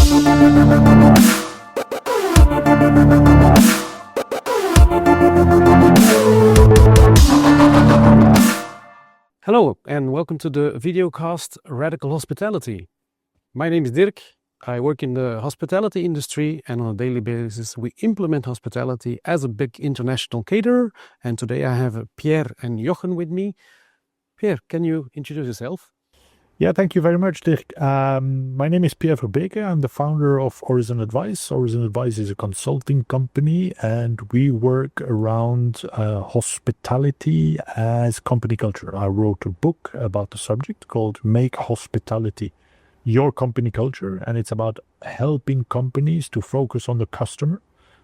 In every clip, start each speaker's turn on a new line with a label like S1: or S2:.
S1: Hello and welcome to the Videocast Radical Hospitality. My name is Dirk. I work in the hospitality industry, and on a daily basis we implement hospitality as a big international caterer. And today I have Pierre and Jochen with me. Pierre, can you introduce yourself?
S2: Yeah, thank you very much, Dirk. My name is Pierre Verbeke. I'm the founder of Orizon Advise. Orizon Advise is a consulting company, and we work around hospitality as company culture. I wrote a book about the subject called Make Hospitality Your Company Culture, and it's about helping companies to focus on the customer,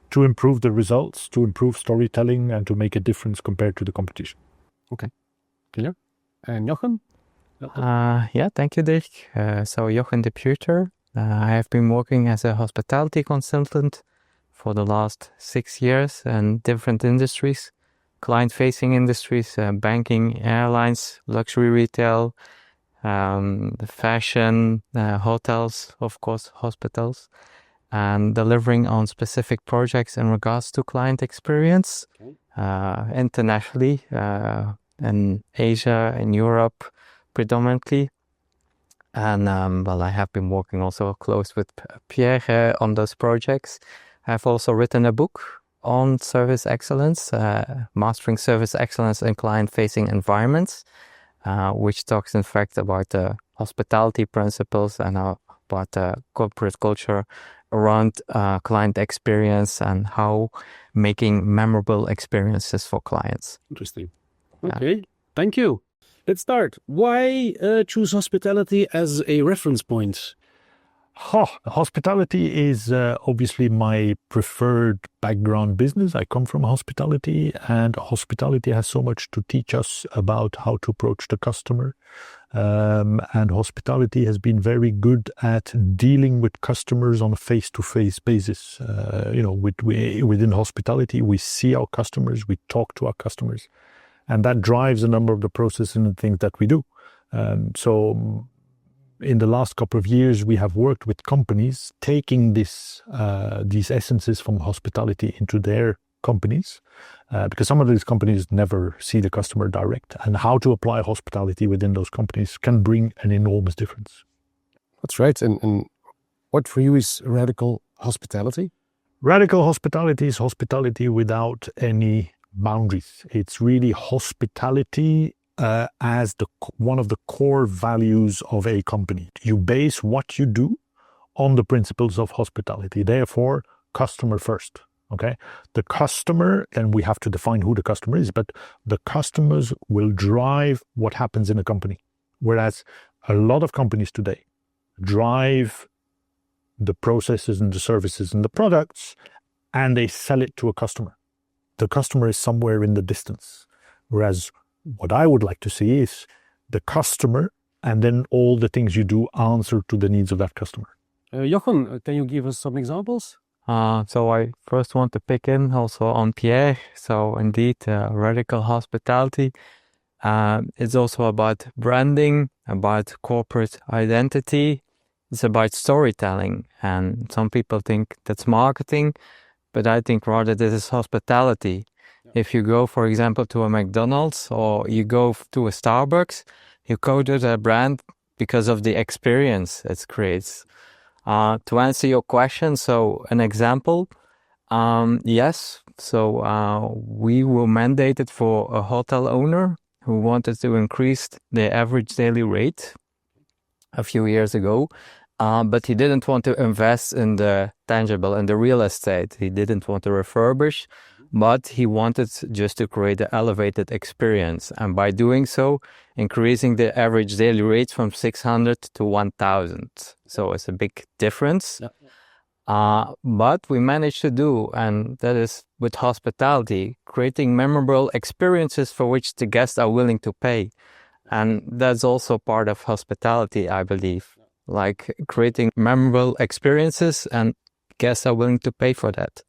S2: to improve the results, to improve storytelling, and to make a difference compared to the competition.
S1: Okay, clear. And Jochen?
S3: Yeah, thank you, Dirk. So Jochen de Puter. I have been working as a hospitality consultant for the last 6 years in different industries, client-facing industries, banking, airlines, luxury retail, fashion, hotels, of course, hospitals, and delivering on specific projects in regards to client experience internationally, in Asia, in Europe, predominantly. And I have been working also close with Pierre on those projects. I've also written a book on service excellence, mastering service excellence in client-facing environments, which talks in fact about the hospitality principles and about corporate culture around client experience and how making memorable experiences for clients.
S1: Interesting. Okay, thank you. Let's start. Why choose hospitality as a reference point?
S2: Hospitality is obviously my preferred background business. I come from hospitality, and hospitality has so much to teach us about how to approach the customer. And hospitality has been very good at dealing with customers on a face-to-face basis. Within hospitality, we see our customers, we talk to our customers, and that drives a number of the processes and things that we do. So in the last couple of years, we have worked with companies taking these essences from hospitality into their companies, because some of these companies never see the customer direct, and how to apply hospitality within those companies can bring an enormous difference.
S1: That's right. And what for you is radical hospitality?
S2: Radical hospitality is hospitality without any boundaries. It's really hospitality as one of the core values of a company. You base what you do on the principles of hospitality. Therefore, customer first. Okay, the customer, and we have to define who the customer is, but the customers will drive what happens in a company. Whereas a lot of companies today drive the processes and the services and the products, and they sell it to a customer. The customer is somewhere in the distance. Whereas what I would like to see is the customer, and then all the things you do answer to the needs of that customer.
S1: Jochen, can you give us some examples?
S3: So I first want to pick in also on Pierre. So indeed, radical hospitality. It's also about branding, about corporate identity. It's about storytelling. And some people think that's marketing, but I think rather this is hospitality. Yeah. If you go, for example, to a McDonald's or you go to a Starbucks, you go to the brand because of the experience it creates. To answer your question, so an example, yes. So we were mandated for a hotel owner who wanted to increase the average daily rate a few years ago. But he didn't want to invest in the tangible, in the real estate. He didn't want to refurbish, but he wanted just to create an elevated experience. And by doing so, increasing the average daily rate from 600 to 1,000. So it's a big difference. Yeah. But we managed to do, and that is with hospitality, creating memorable experiences for which the guests are willing to pay. And that's also part of hospitality, I believe. Like creating memorable experiences, and guests are willing to pay for that.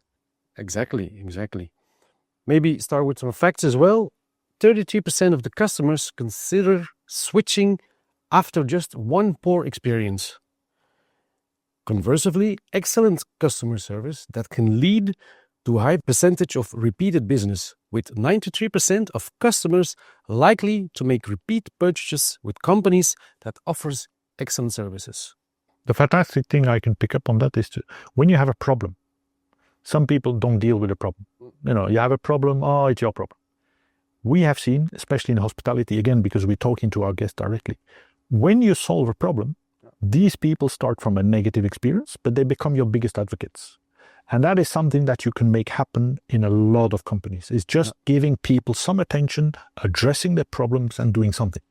S1: Exactly. Maybe start with some facts as well. 33% of the customers consider switching after just one poor experience. Conversely, excellent customer service that can lead to a high percentage of repeated business, with 93% of customers likely to make repeat purchases with companies that offers excellent services.
S2: The fantastic thing I can pick up on that is when you have a problem, some people don't deal with a problem. You have a problem, it's your problem. We have seen, especially in hospitality, again, because we're talking to our guests directly, when you solve a problem, these people start from a negative experience, but they become your biggest advocates. And that is something that you can make happen in a lot of companies. It's just giving people some attention, addressing their problems and doing something.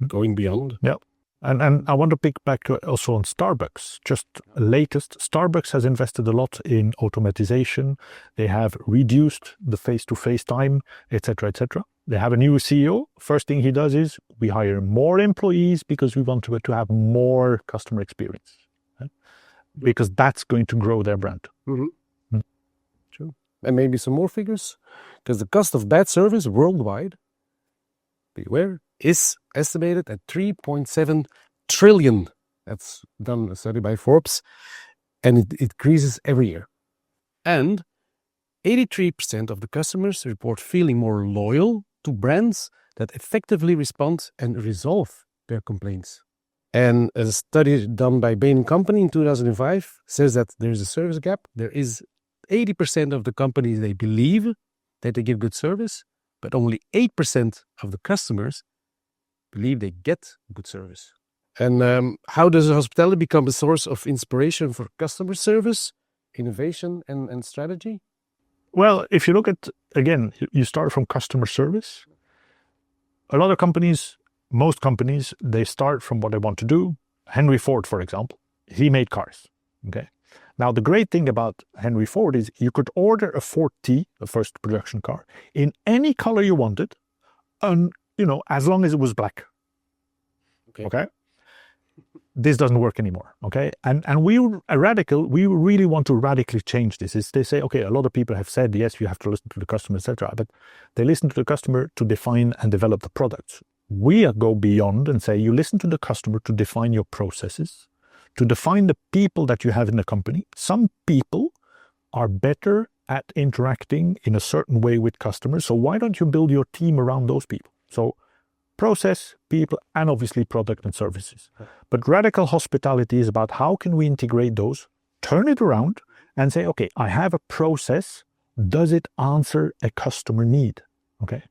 S1: Going beyond.
S2: Yeah. And I want to pick back also on Starbucks. Just latest, Starbucks has invested a lot in automatization. They have reduced the face-to-face time, etc., etc. They have a new CEO. First thing he does is we hire more employees because we want to have more customer experience. Because that's going to grow their brand.
S1: Mm-hmm. True. And maybe some more figures, because the cost of bad service worldwide, beware, is estimated at 3.7 trillion. That's done a study by Forbes, and it increases every year. And 83% of the customers report feeling more loyal to brands that effectively respond and resolve their complaints. And a study done by Bain & Company in 2005 says that there's a service gap. There is 80% of the companies, they believe that they give good service, but only 8% of the customers believe they get good service. And how does hospitality become a source of inspiration for customer service, innovation, and strategy?
S2: Well, if you look at, again, you start from customer service. A lot of companies, most companies, they start from what they want to do. Henry Ford, for example, he made cars. Okay. Now, the great thing about Henry Ford is you could order a Ford T, the first production car, in any color you wanted, and as long as it was black. Okay. This doesn't work anymore. Okay. And we really want to radically change this. They say, okay, a lot of people have said, yes, you have to listen to the customer, etc. But they listen to the customer to define and develop the products. We go beyond and say, you listen to the customer to define your processes, to define the people that you have in the company. Some people are better at interacting in a certain way with customers. So why don't you build your team around those people? So process, people, and obviously product and services. But radical hospitality is about how can we integrate those, turn it around and say, okay, I have a process. Does it answer a customer need? Okay.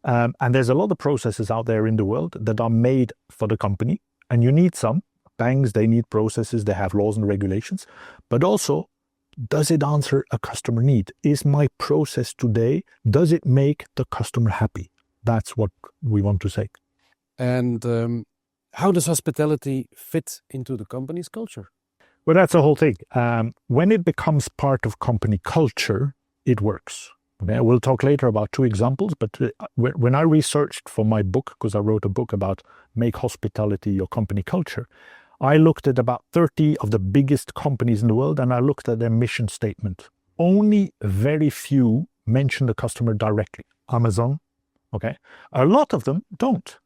S2: And there's a lot of processes out there in the world that are made for the company, and you need some. Banks, they need processes, they have laws and regulations, but also, does it answer a customer need? Is my process today, does it make the customer happy? That's what we want to say.
S1: And how does hospitality fit into the company's culture?
S2: Well, that's the whole thing. When it becomes part of company culture, it works. Okay? We'll talk later about two examples, but when I researched for my book, because I wrote a book about make hospitality your company culture, I looked at about 30 of the biggest companies in the world, and I looked at their mission statement. Only very few mention the customer directly. Amazon, okay? A lot of them don't.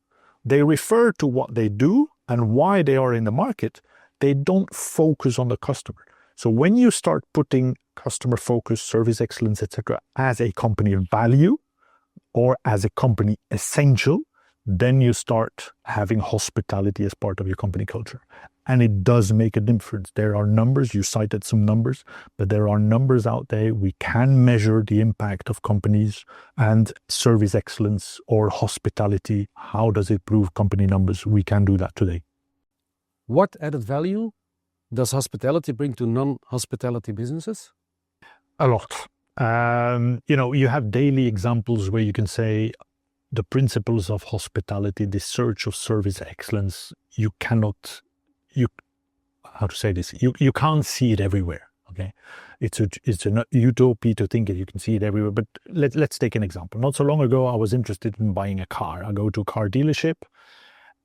S2: They refer to what they do and why they are in the market. They don't focus on the customer. So when you start putting customer focus, service excellence, etc., as a company value or as a company essential, then you start having hospitality as part of your company culture. And it does make a difference. There are numbers, you cited some numbers, but there are numbers out there. We can measure the impact of companies and service excellence or hospitality. How does it prove company numbers? We can do that today.
S1: What added value does hospitality bring to non-hospitality businesses?
S2: A lot. You have daily examples where you can say, the principles of hospitality, the search of service excellence, you can't see it everywhere. Okay, it's a utopia to think that you can see it everywhere. But let's take an example. Not so long ago, I was interested in buying a car. I go to a car dealership,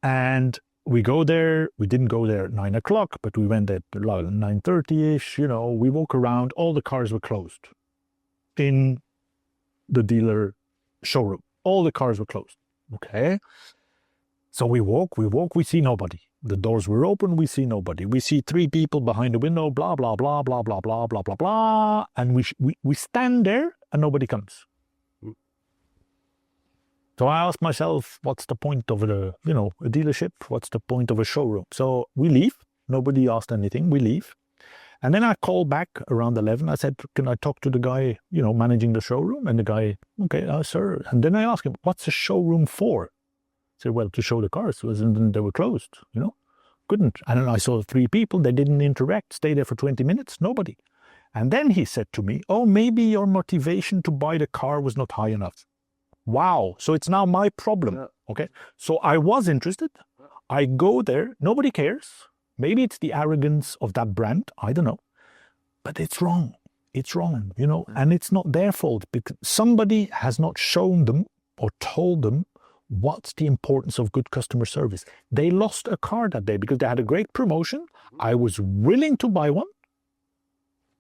S2: and we go there. We didn't go there at 9 o'clock, but we went at 9:30ish. We walk around. All the cars were closed in the dealer showroom. All the cars were closed. Okay. So we walk, we see nobody. The doors were open, we see nobody. We see 3 people behind the window, blah, blah, blah, blah, blah, blah, blah, blah, blah. And we stand there and nobody comes. So I asked myself, what's the point of a dealership? What's the point of a showroom? So we leave. Nobody asked anything. We leave. And then I called back around 11. I said, can I talk to the guy, managing the showroom? And the guy, okay, sir. And then I asked him, what's a showroom for? I said, well, to show the cars. And they were closed, Couldn't. And then I saw 3 people. They didn't interact. Stay there for 20 minutes. Nobody. And then he said to me, oh, maybe your motivation to buy the car was not high enough. Wow. So it's now my problem. Yeah. Okay. So I was interested. I go there. Nobody cares. Maybe it's the arrogance of that brand. I don't know. But it's wrong. It's wrong, and it's not their fault because somebody has not shown them or told them what's the importance of good customer service. They lost a car that day because they had a great promotion. I was willing to buy one.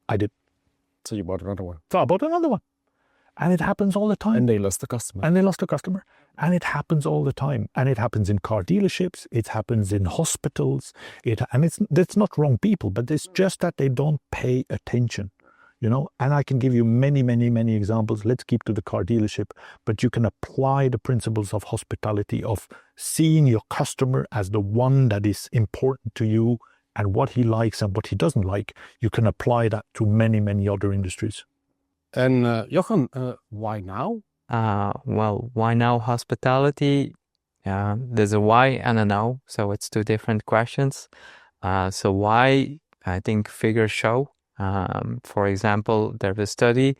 S2: I did.
S1: So you bought another one.
S2: So I bought another one. And it happens all the time.
S1: And they lost the customer.
S2: And it happens all the time. And it happens in car dealerships. It happens in hospitals. It's not wrong people, but it's just that they don't pay attention, And I can give you many, many, many examples. Let's keep to the car dealership. But you can apply the principles of hospitality, of seeing your customer as the one that is important to you and what he likes and what he doesn't like. You can apply that to many, many other industries.
S1: And Jochen, why now?
S3: Well, why now hospitality? There's a why and a now, so it's 2 different questions. So why, I think figures show. For example, there's a study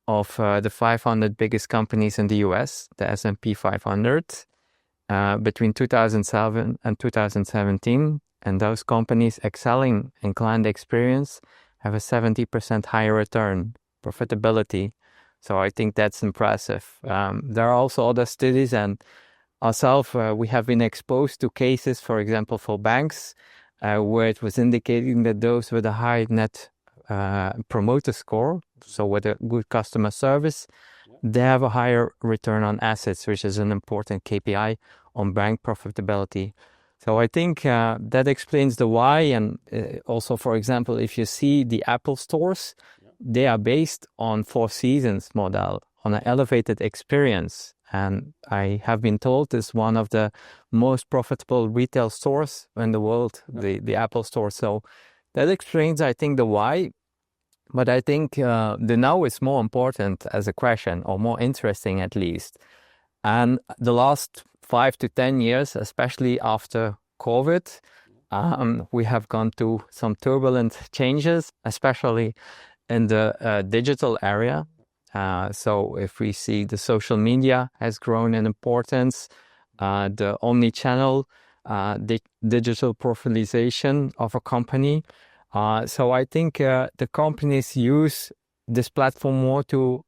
S3: of the 500 biggest companies in the US, the S&P 500, between 2007 and 2017. And those companies excelling in client experience have a 70% higher return. Profitability. So I think that's impressive. There are also other studies, and ourselves, we have been exposed to cases, for example, for banks, where it was indicating that those with a high net promoter score, so with a good customer service, they have a higher return on assets, which is an important KPI on bank profitability. So I think that explains the why. And also, for example, if you see the Apple stores, they are based on 4 seasons model, on an elevated experience. And I have been told it's one of the most profitable retail stores in the world, the Apple store. So that explains, I think, the why. But I think the now is more important as a question, or more interesting at least. And the last 5 to 10 years, especially after COVID, we have gone through some turbulent changes, especially in the digital area. So if we see the social media has grown in importance, the omni-channel, the digital profilization of a company. So I think the companies use this platform more to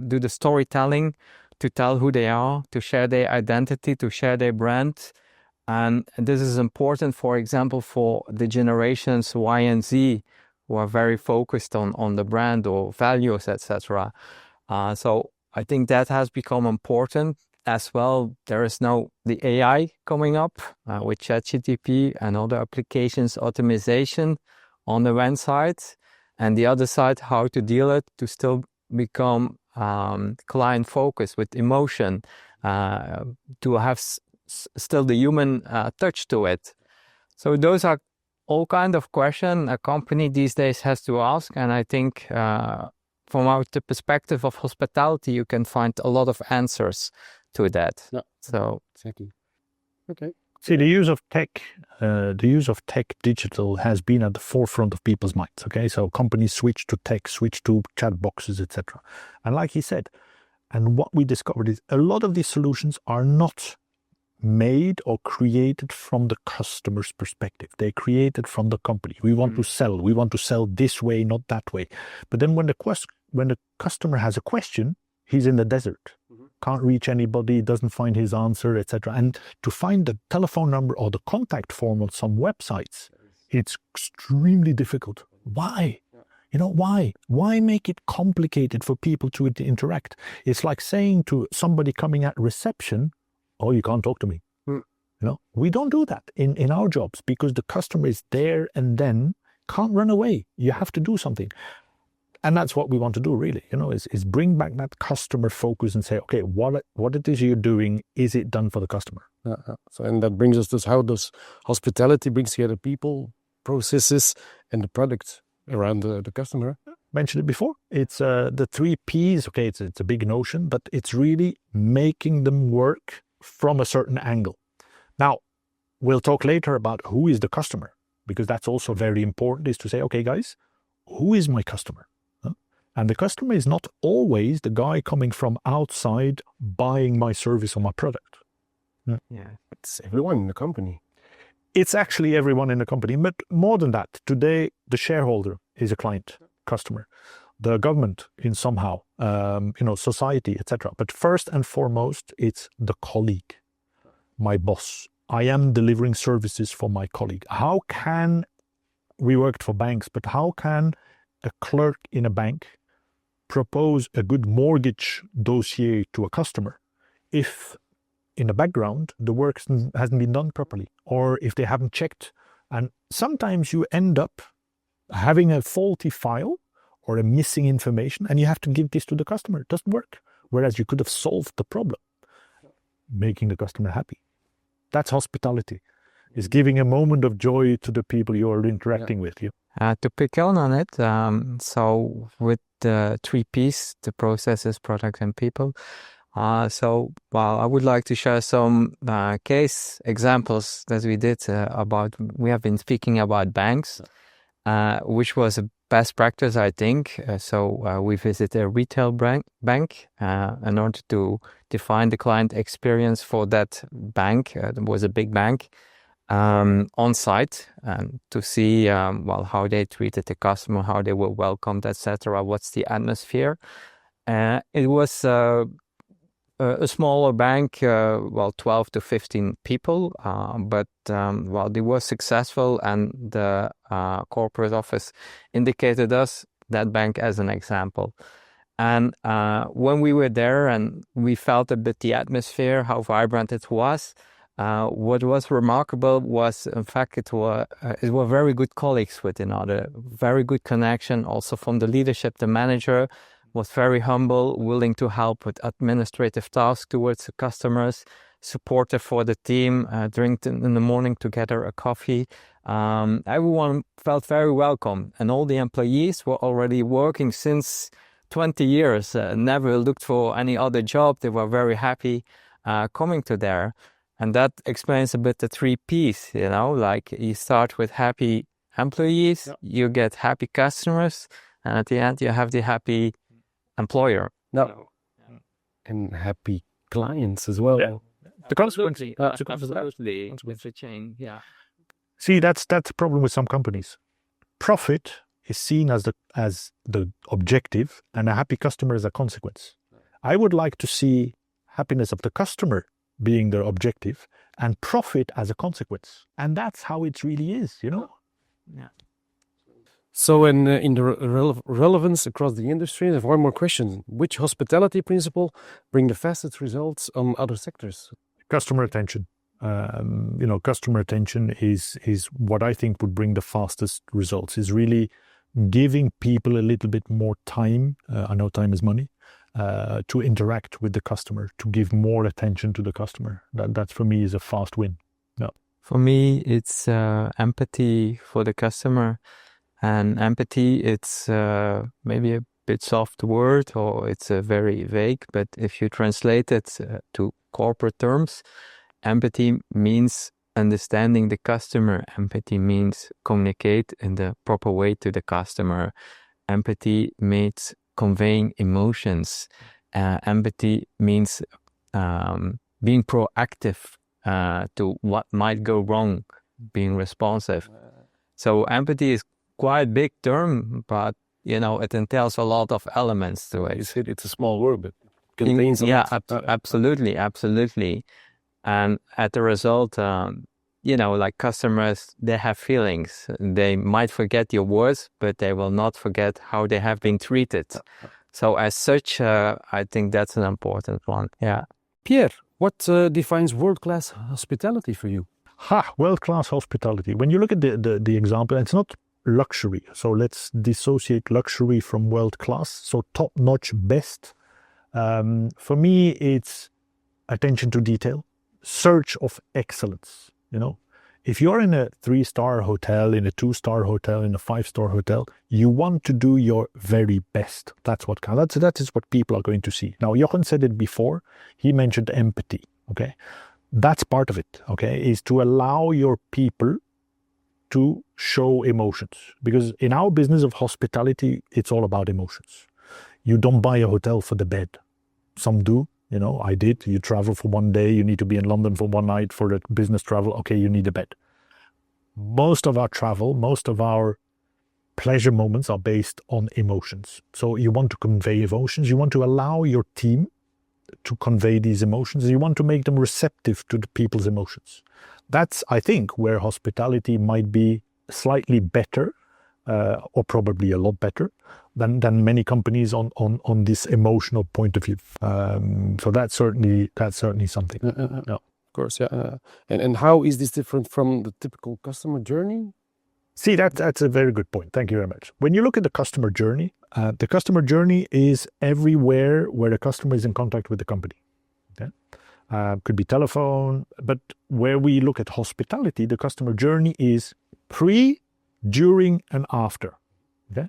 S3: do the storytelling, to tell who they are, to share their identity, to share their brand. And this is important, for example, for the generations Y and Z, who are very focused on the brand or values, etc. So I think that has become important as well. There is now the AI coming up with ChatGPT and other applications, optimization on the one side, and the other side, how to deal it to still become client focused with emotion, to have still the human touch to it. So those are all kind of questions a company these days has to ask, and I think from our perspective of hospitality, you can find a lot of answers to that.
S1: Yeah.
S3: So
S1: exactly. Okay.
S2: See, the use of tech, digital has been at the forefront of people's minds. Okay, so companies switch to tech, switch to chat boxes, etc. And like he said, and what we discovered is a lot of these solutions are not made or created from the customer's perspective. They're created from the company. We want to sell. We want to sell this way, not that way. But then when the customer has a question, he's in the desert, can't reach anybody, doesn't find his answer, etc. And to find the telephone number or the contact form on some websites, it's extremely difficult. Why? You know, why? Why make it complicated for people to interact? It's like saying to somebody coming at reception, oh, you can't talk to me. We don't do that in our jobs because the customer is there and then can't run away. You have to do something. And that's what we want to do, really, is bring back that customer focus and say, okay, what it is you're doing, is it done for the customer?
S1: So, and that brings us to how does hospitality brings together people, processes, and the product around the customer?
S2: Mentioned it before. It's the 3 Ps. Okay, it's a big notion, but it's really making them work from a certain angle. Now, we'll talk later about who is the customer, because that's also very important, is to say, okay, guys, who is my customer? And the customer is not always the guy coming from outside buying my service or my product.
S1: Yeah, it's everyone in the company.
S2: It's actually everyone in the company, but more than that, today the shareholder is a client, customer, the government in somehow, society, etc. But first and foremost, it's the colleague, my boss. I am delivering services for my colleague. How can, we worked for banks, but how can a clerk in a bank propose a good mortgage dossier to a customer if in the background the work hasn't been done properly, or if they haven't checked? And sometimes you end up having a faulty file or a missing information, and you have to give this to the customer. It doesn't work. Whereas you could have solved the problem, making the customer happy. That's hospitality, is giving a moment of joy to the people you are interacting with.
S3: To pick on it, so with the 3 Ps, the processes, product, and people. I would like to share some case examples that we did we have been speaking about banks, which was a best practice, I think. We visited a retail bank in order to define the client experience for that bank. It was a big bank. On site to see how they treated the customer, how they were welcomed, etc. What's the atmosphere? It was a smaller bank, 12 to 15 people, but they were successful, and the corporate office indicated us that bank as an example. And when we were there and we felt a bit the atmosphere, how vibrant it was, what was remarkable was, in fact, it were very good colleagues with another, very good connection also from the leadership. The manager was very humble, willing to help with administrative tasks towards the customers, supportive for the team, drink in the morning together a coffee. Everyone felt very welcome, and all the employees were already working since 20 years, never looked for any other job. They were very happy coming to there. And that explains a bit the 3 Ps, like you start with happy employees, you get happy customers, and at the end you have the happy employer.
S1: No. And happy clients as well.
S2: Yeah. The consequence.
S3: Absolutely. With the chain, yeah.
S2: See, that's the problem with some companies. Profit is seen as the objective, and a happy customer is a consequence. I would like to see happiness of the customer being their objective and profit as a consequence. And that's how it really is,
S3: Yeah.
S1: So in the relevance across the industry, I have one more question. Which hospitality principle bring the fastest results on other sectors?
S2: Customer attention. Customer attention is what I think would bring the fastest results, is really giving people a little bit more time. I know time is money. To interact with the customer, to give more attention to the customer. That for me is a fast win. No.
S3: For me, it's empathy for the customer. And empathy, it's maybe a bit soft word, or it's very vague, but if you translate it to corporate terms, empathy means understanding the customer. Empathy means communicate in the proper way to the customer. Empathy means conveying emotions. Empathy means being proactive to what might go wrong, being responsive. So empathy is quite a big term, but it entails a lot of elements to it.
S1: It's a small word, but it contains a lot.
S3: Absolutely. And as a result, like customers, they have feelings. They might forget your words, but they will not forget how they have been treated. So as such, I think that's an important one. Yeah.
S1: Pierre, What defines world-class hospitality for you?
S2: World-class hospitality. When you look at the example, it's not luxury. So let's dissociate luxury from world-class. So top-notch, best. For me, it's attention to detail, search of excellence. If you're in a 3-star hotel, in a 2-star hotel, in a 5-star hotel, you want to do your very best. That's what counts. That is what people are going to see. Now, Jochen said it before. He mentioned empathy. Okay, that's part of it. Okay, is to allow your people to show emotions, because in our business of hospitality, it's all about emotions. You don't buy a hotel for the bed. Some do. I did. You travel for one day, you need to be in London for one night for the business travel. Okay, you need a bed. Most of our travel, most of our pleasure moments are based on emotions. So you want to convey emotions. You want to allow your team to convey these emotions. You want to make them receptive to the people's emotions. That's, I think, where hospitality might be slightly better, or probably a lot better than many companies on this emotional point of view. So that's certainly something.
S1: Yeah. Of course, yeah. And how is this different from the typical customer journey?
S2: See, that's a very good point. Thank you very much. When you look at the customer journey is everywhere where the customer is in contact with the company. Okay? Could be telephone, but where we look at hospitality, the customer journey is pre, during, and after. Okay?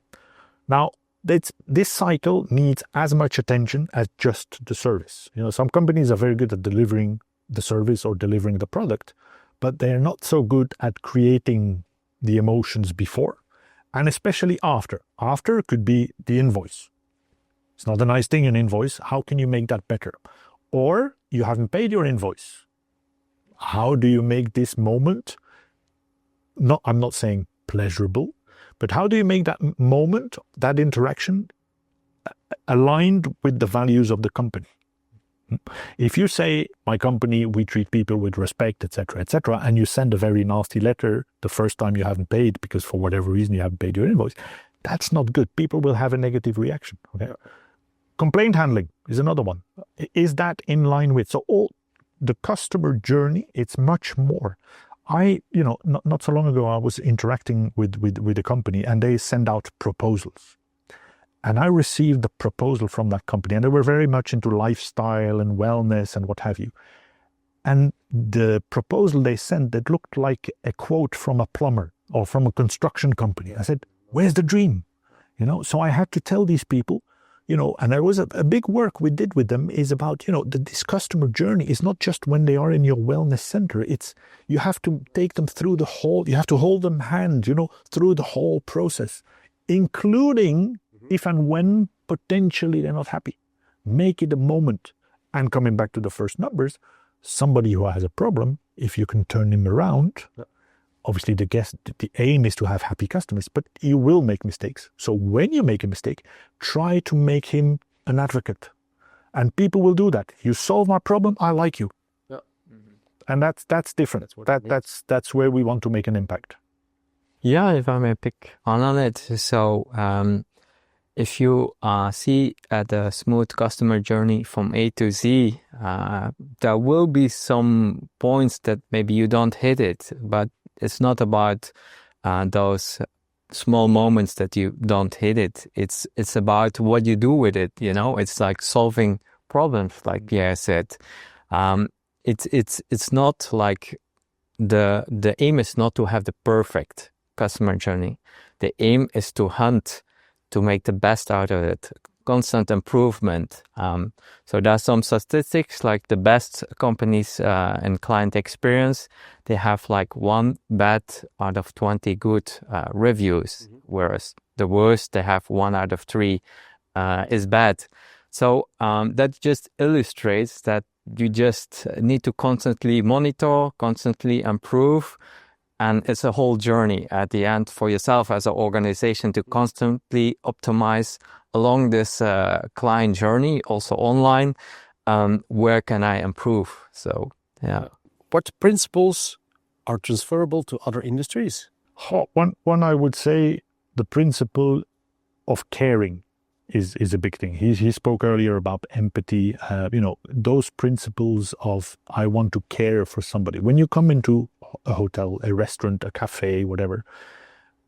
S2: Now, this cycle needs as much attention as just the service. Some companies are very good at delivering the service or delivering the product, but they're not so good at creating the emotions before, and especially after. After could be the invoice. It's not a nice thing, an invoice. How can you make that better? Or you haven't paid your invoice. How do you make this moment, I'm not saying pleasurable, but how do you make that moment, that interaction, aligned with the values of the company? If you say, my company, we treat people with respect, etc., and you send a very nasty letter the first time you haven't paid because for whatever reason you haven't paid your invoice, that's not good. People will have a negative reaction. Okay. Complaint handling is another one. Is that in line with? So all the customer journey, it's much more. Not so long ago, I was interacting with a company and they send out proposals. And I received the proposal from that company, and they were very much into lifestyle and wellness and what have you. And the proposal they sent, that looked like a quote from a plumber or from a construction company. I said, where's the dream? So I had to tell these people, and there was a big work we did with them is about, this customer journey is not just when they are in your wellness center. It's, you have to take them through you have to hold them hand, through the whole process, including if and when potentially they're not happy. Make it a moment. And coming back to the first numbers, somebody who has a problem, if you can turn him around, obviously the aim is to have happy customers, but you will make mistakes. So when you make a mistake, try to make him an advocate. And people will do that. You solve my problem, I like you. Yeah. Mm-hmm. And that's different. That's where we want to make an impact.
S3: Yeah, if I may pick on it. So if you see the smooth customer journey from A to Z, there will be some points that maybe you don't hit it, but it's not about those small moments that you don't hit it. It's about what you do with it. It's like solving problems, like Pierre said. It's not like the aim is not to have the perfect customer journey. The aim is to hunt, to make the best out of it, constant improvement. So there's some statistics, like the best companies in client experience, they have like 1 bad out of 20 good reviews, whereas the worst, they have 1 out of 3 is bad. So that just illustrates that you just need to constantly monitor, constantly improve. And it's a whole journey at the end for yourself as an organization to constantly optimize along this client journey, also online. Where can I improve? So, yeah.
S1: What principles are transferable to other industries?
S2: One I would say the principle of caring. is a big thing. He spoke earlier about empathy, those principles of I want to care for somebody. When you come into a hotel, a restaurant, a cafe, whatever,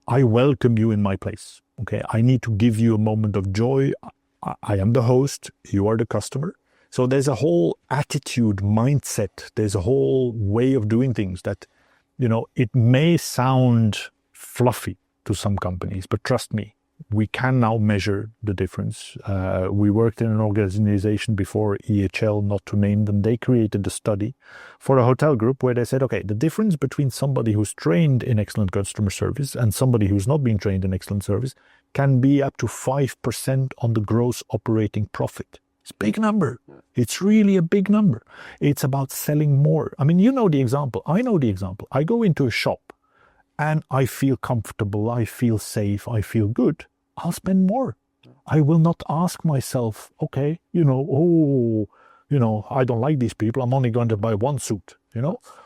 S2: I welcome you in my place. Okay, I need to give you a moment of joy. I am the host, you are the customer. So there's a whole attitude, mindset, there's a whole way of doing things that, it may sound fluffy to some companies, but trust me, we can now measure the difference. We worked in an organization before, EHL, not to name them. They created a study for a hotel group where they said, okay, the difference between somebody who's trained in excellent customer service and somebody who's not been trained in excellent service can be up to 5% on the gross operating profit. It's a big number. It's really a big number. It's about selling more. I mean, you know the example. I know the example. I go into a shop and I feel comfortable, I feel safe, I feel good, I'll spend more. I will not ask myself, okay, I don't like these people, I'm only going to buy one suit,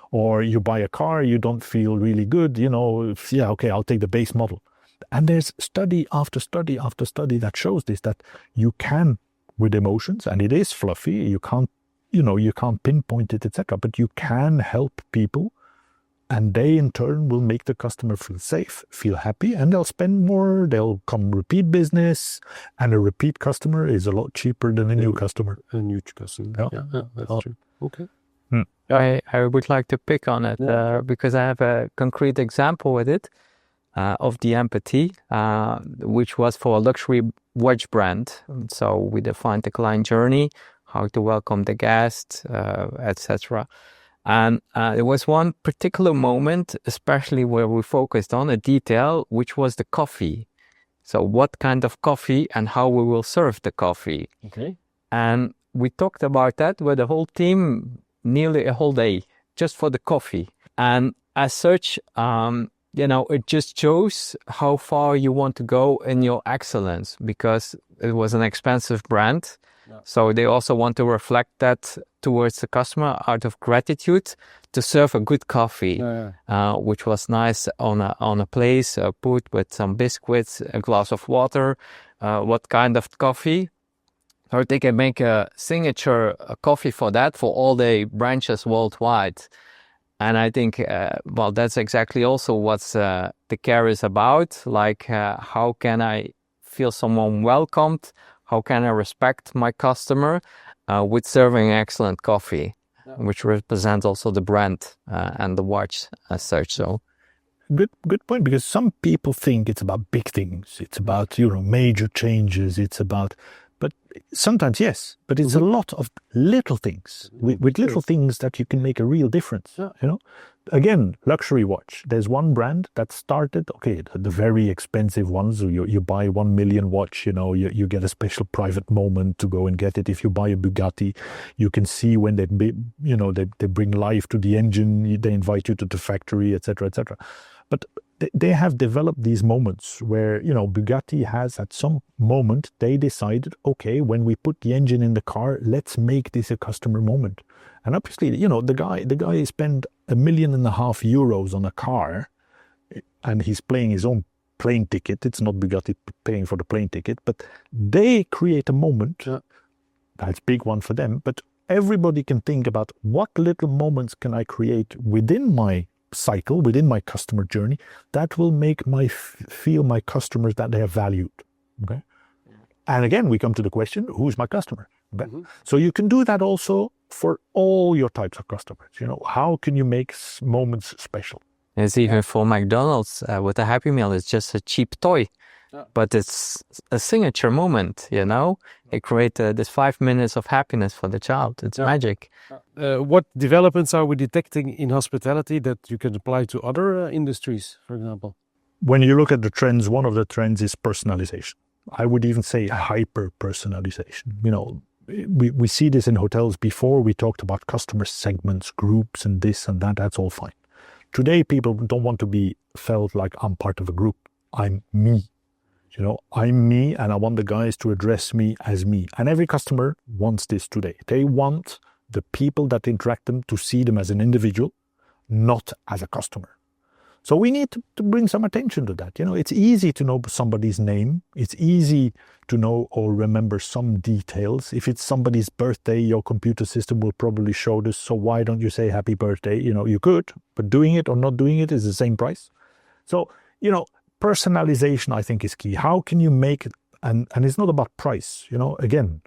S2: Or you buy a car, you don't feel really good, okay, I'll take the base model. And there's study after study after study that shows this, that you can, with emotions, and it is fluffy, you can't pinpoint it, etc., but you can help people. And they, in turn, will make the customer feel safe, feel happy, and they'll spend more, they'll come repeat business, and a repeat customer is a lot cheaper than a new customer.
S1: A new customer, yeah that's true. Okay.
S3: I would like to pick on it because I have a concrete example with it of the empathy, which was for a luxury watch brand. So we defined the client journey, how to welcome the guest, etc. And there was one particular moment, especially where we focused on a detail, which was the coffee. So what kind of coffee and how we will serve the coffee.
S1: Okay.
S3: And we talked about that with the whole team nearly a whole day, just for the coffee. And as such, it just shows how far you want to go in your excellence, because it was an expensive brand. Yeah. So they also want to reflect that towards the customer out of gratitude to serve a good coffee, which was nice on a place, put with some biscuits, a glass of water. What kind of coffee? So they can make a signature coffee for that for all the branches worldwide. And I think, that's exactly also what the care is about. Like, how can I feel someone welcomed? How can I respect my customer with serving excellent coffee, which represents also the brand and the watch as such. So,
S2: good point, because some people think it's about big things. It's about major changes. It's about, but sometimes yes, but it's a lot of little things with little things that you can make a real difference. Again, luxury watch. There's one brand that started, the very expensive ones. You buy 1 million watch, you get a special private moment to go and get it. If you buy a Bugatti, you can see when they bring life to the engine, they invite you to the factory, etc., etc. But they have developed these moments where, Bugatti has at some moment, they decided, when we put the engine in the car, let's make this a customer moment. And obviously, the guy spent €1.5 million on a car, and he's paying his own plane ticket. It's not Bugatti paying for the plane ticket, but they create a moment. That's a big one for them. But everybody can think about what little moments can I create within my cycle, within my customer journey, that will make feel my customers that they are valued. Okay. And again, we come to the question, who's my customer? Okay? So you can do that also for all your types of customers. How can you make moments special?
S3: It's even for McDonald's with a Happy Meal. It's just a cheap toy, but it's a signature moment. It creates this 5 minutes of happiness for the child. It's magic.
S1: What developments are we detecting in hospitality that you can apply to other industries, for example?
S2: When you look at the trends, one of the trends is personalization. I would even say hyper-personalization. We see this in hotels. Before we talked about customer segments, groups, and this and that. That's all fine. Today, people don't want to be felt like I'm part of a group. I'm me. I'm me, and I want the guys to address me as me. And every customer wants this today. They want the people that interact them to see them as an individual, not as a customer. So we need to bring some attention to that. It's easy to know somebody's name. It's easy to know or remember some details. If it's somebody's birthday, your computer system will probably show this. So why don't you say happy birthday? You could, but doing it or not doing it is the same price. So, personalization, I think, is key. How can you make it? And it's not about price. Again,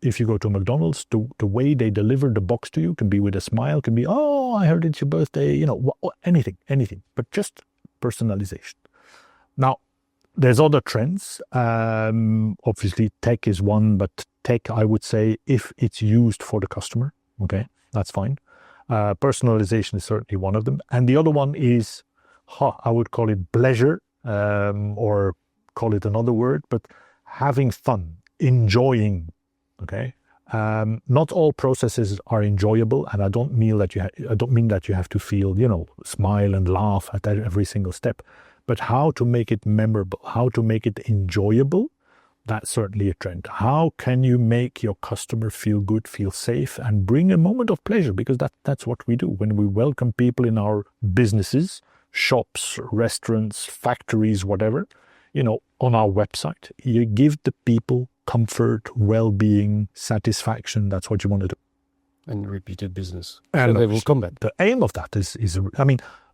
S2: if you go to McDonald's, the way they deliver the box to you can be with a smile, can be, oh, I heard it's your birthday, anything, but just personalization. Now, there's other trends. Obviously, tech is one, but tech, I would say, if it's used for the customer, okay, that's fine. Personalization is certainly one of them. And the other one is, I would call it pleasure, or call it another word, but having fun, enjoying. Okay, not all processes are enjoyable, and I don't mean that you have to feel, smile and laugh at every single step, but how to make it memorable, how to make it enjoyable. That's certainly a trend. How can you make your customer feel good, feel safe, and bring a moment of pleasure? Because that's what we do when we welcome people in our businesses, shops, restaurants, factories, whatever. On our website, you give the people comfort, well-being, satisfaction. That's what you want to do.
S1: And repeated business.
S2: And
S1: so they will come back.
S2: The aim of that is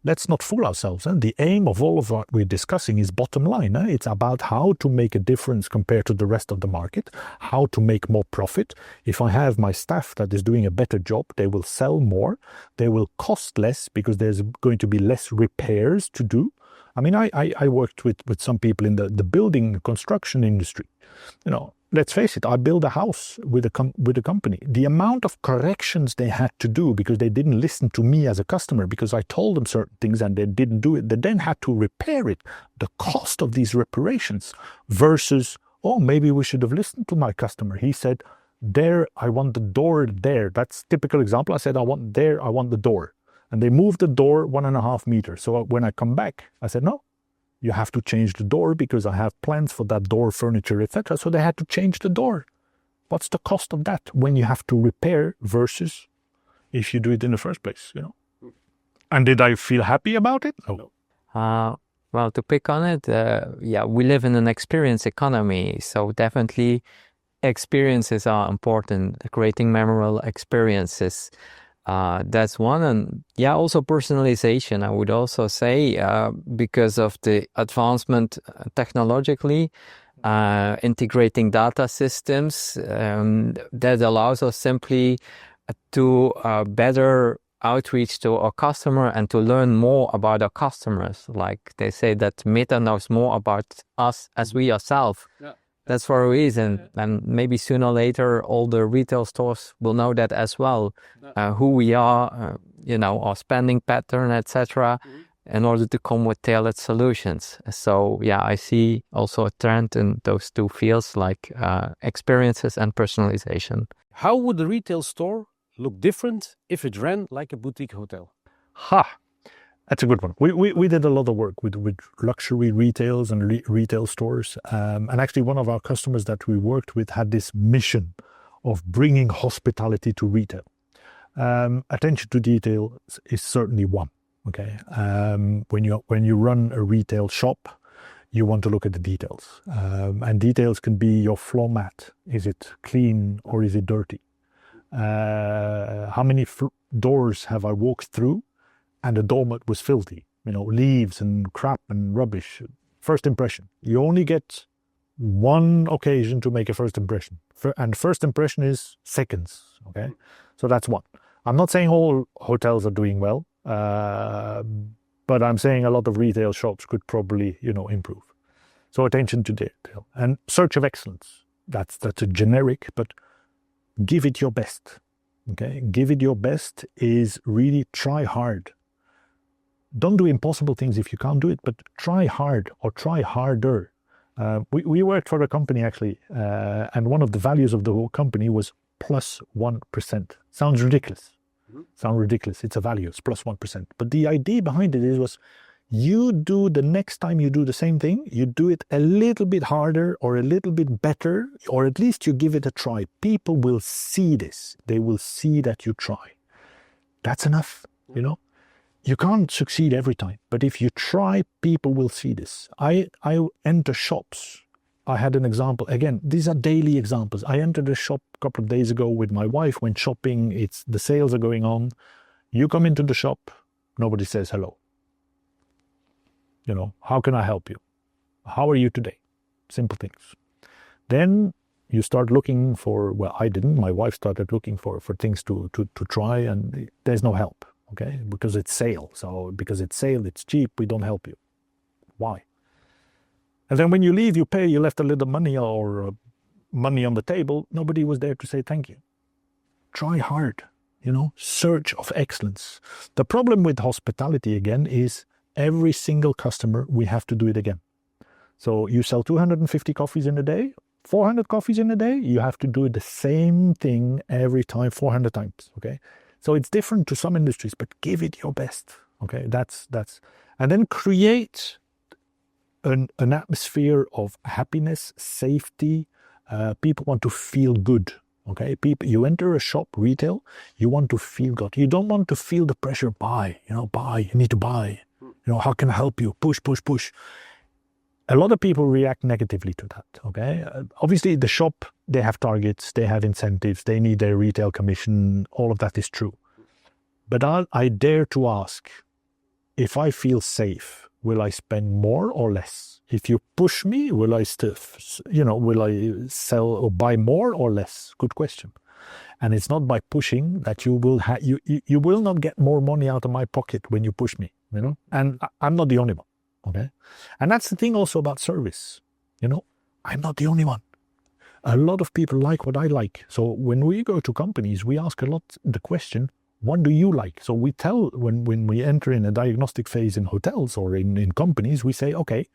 S2: let's not fool ourselves. The aim of all of what we're discussing is bottom line. It's about how to make a difference compared to the rest of the market, how to make more profit. If I have my staff that is doing a better job, they will sell more. They will cost less because there's going to be less repairs to do. I worked with some people in the building construction industry. Let's face it, I built a house with a company. The amount of corrections they had to do because they didn't listen to me as a customer, because I told them certain things and they didn't do it. They then had to repair it. The cost of these reparations versus, maybe we should have listened to my customer. He said, there, I want the door there. That's a typical example. I said, I want the door. And they moved the door 1.5 meters. So when I come back, I said, no, you have to change the door because I have plans for that door, furniture, etc. So they had to change the door. What's the cost of that when you have to repair versus if you do it in the first place, And did I feel happy about it?
S1: No.
S3: Well, to pick on it, we live in an experience economy. So definitely experiences are important, creating memorable experiences. That's one. And also personalization, I would also say, because of the advancement technologically, integrating data systems, that allows us simply to better outreach to our customer and to learn more about our customers. Like they say that Meta knows more about us as we ourselves. Yeah. That's for a reason, and maybe sooner or later all the retail stores will know that as well, who we are, our spending pattern, etc., in order to come with tailored solutions. So I see also a trend in those two fields, like experiences and personalization.
S1: How would the retail store look different if it ran like a boutique hotel?
S2: That's a good one. We did a lot of work with luxury retails and retail stores. And actually one of our customers that we worked with had this mission of bringing hospitality to retail. Attention to detail is certainly one. Okay. When you run a retail shop, you want to look at the details. And details can be your floor mat. Is it clean or is it dirty? How many doors have I walked through and the doormat was filthy, leaves and crap and rubbish? First impression. You only get one occasion to make a first impression. And first impression is seconds, okay? So that's one. I'm not saying all hotels are doing well, but I'm saying a lot of retail shops could probably, improve. So attention to detail. And search of excellence. That's a generic, but give it your best, okay? Give it your best is really try hard. Don't do impossible things if you can't do it, but try hard or try harder. We worked for a company actually, and one of the values of the whole company was +1%. Sounds ridiculous. It's a value, it's +1%. But the idea behind it was the next time you do the same thing, you do it a little bit harder or a little bit better, or at least you give it a try. People will see this. They will see that you try. That's enough, You can't succeed every time, but if you try, people will see this. I enter shops. I had an example. Again, these are daily examples. I entered a shop a couple of days ago with my wife, went shopping. The sales are going on. You come into the shop, nobody says hello. How can I help you? How are you today? Simple things. Then you start looking for, well, I didn't. My wife started looking for things to try, and there's no help, okay? Because it's sale. So because it's sale, it's cheap, we don't help you. Why? And then when you leave, you pay, you left a little money or money on the table. Nobody was there to say thank you. Try hard, search of excellence. The problem with hospitality, again, is every single customer, we have to do it again. So you sell 250 coffees in a day, 400 coffees in a day, you have to do the same thing every time, 400 times, okay? So it's different to some industries, but give it your best, okay? And then create an atmosphere of happiness, safety. People want to feel good, okay? You enter a shop, retail, you want to feel good. You don't want to feel the pressure, buy, you need to buy. How can I help you? Push, push, push. A lot of people react negatively to that, okay? Obviously, the shop, they have targets, they have incentives, they need their retail commission, all of that is true. But I dare to ask, if I feel safe, will I spend more or less? If you push me, will I sell or buy more or less? Good question. And it's not by pushing that you will not get more money out of my pocket when you push me, And I'm not the only one, okay? And that's the thing also about service, I'm not the only one. A lot of people like what I like. So when we go to companies, we ask a lot the question, what do you like? So we tell, when we enter in a diagnostic phase in hotels or in companies, we say, okay,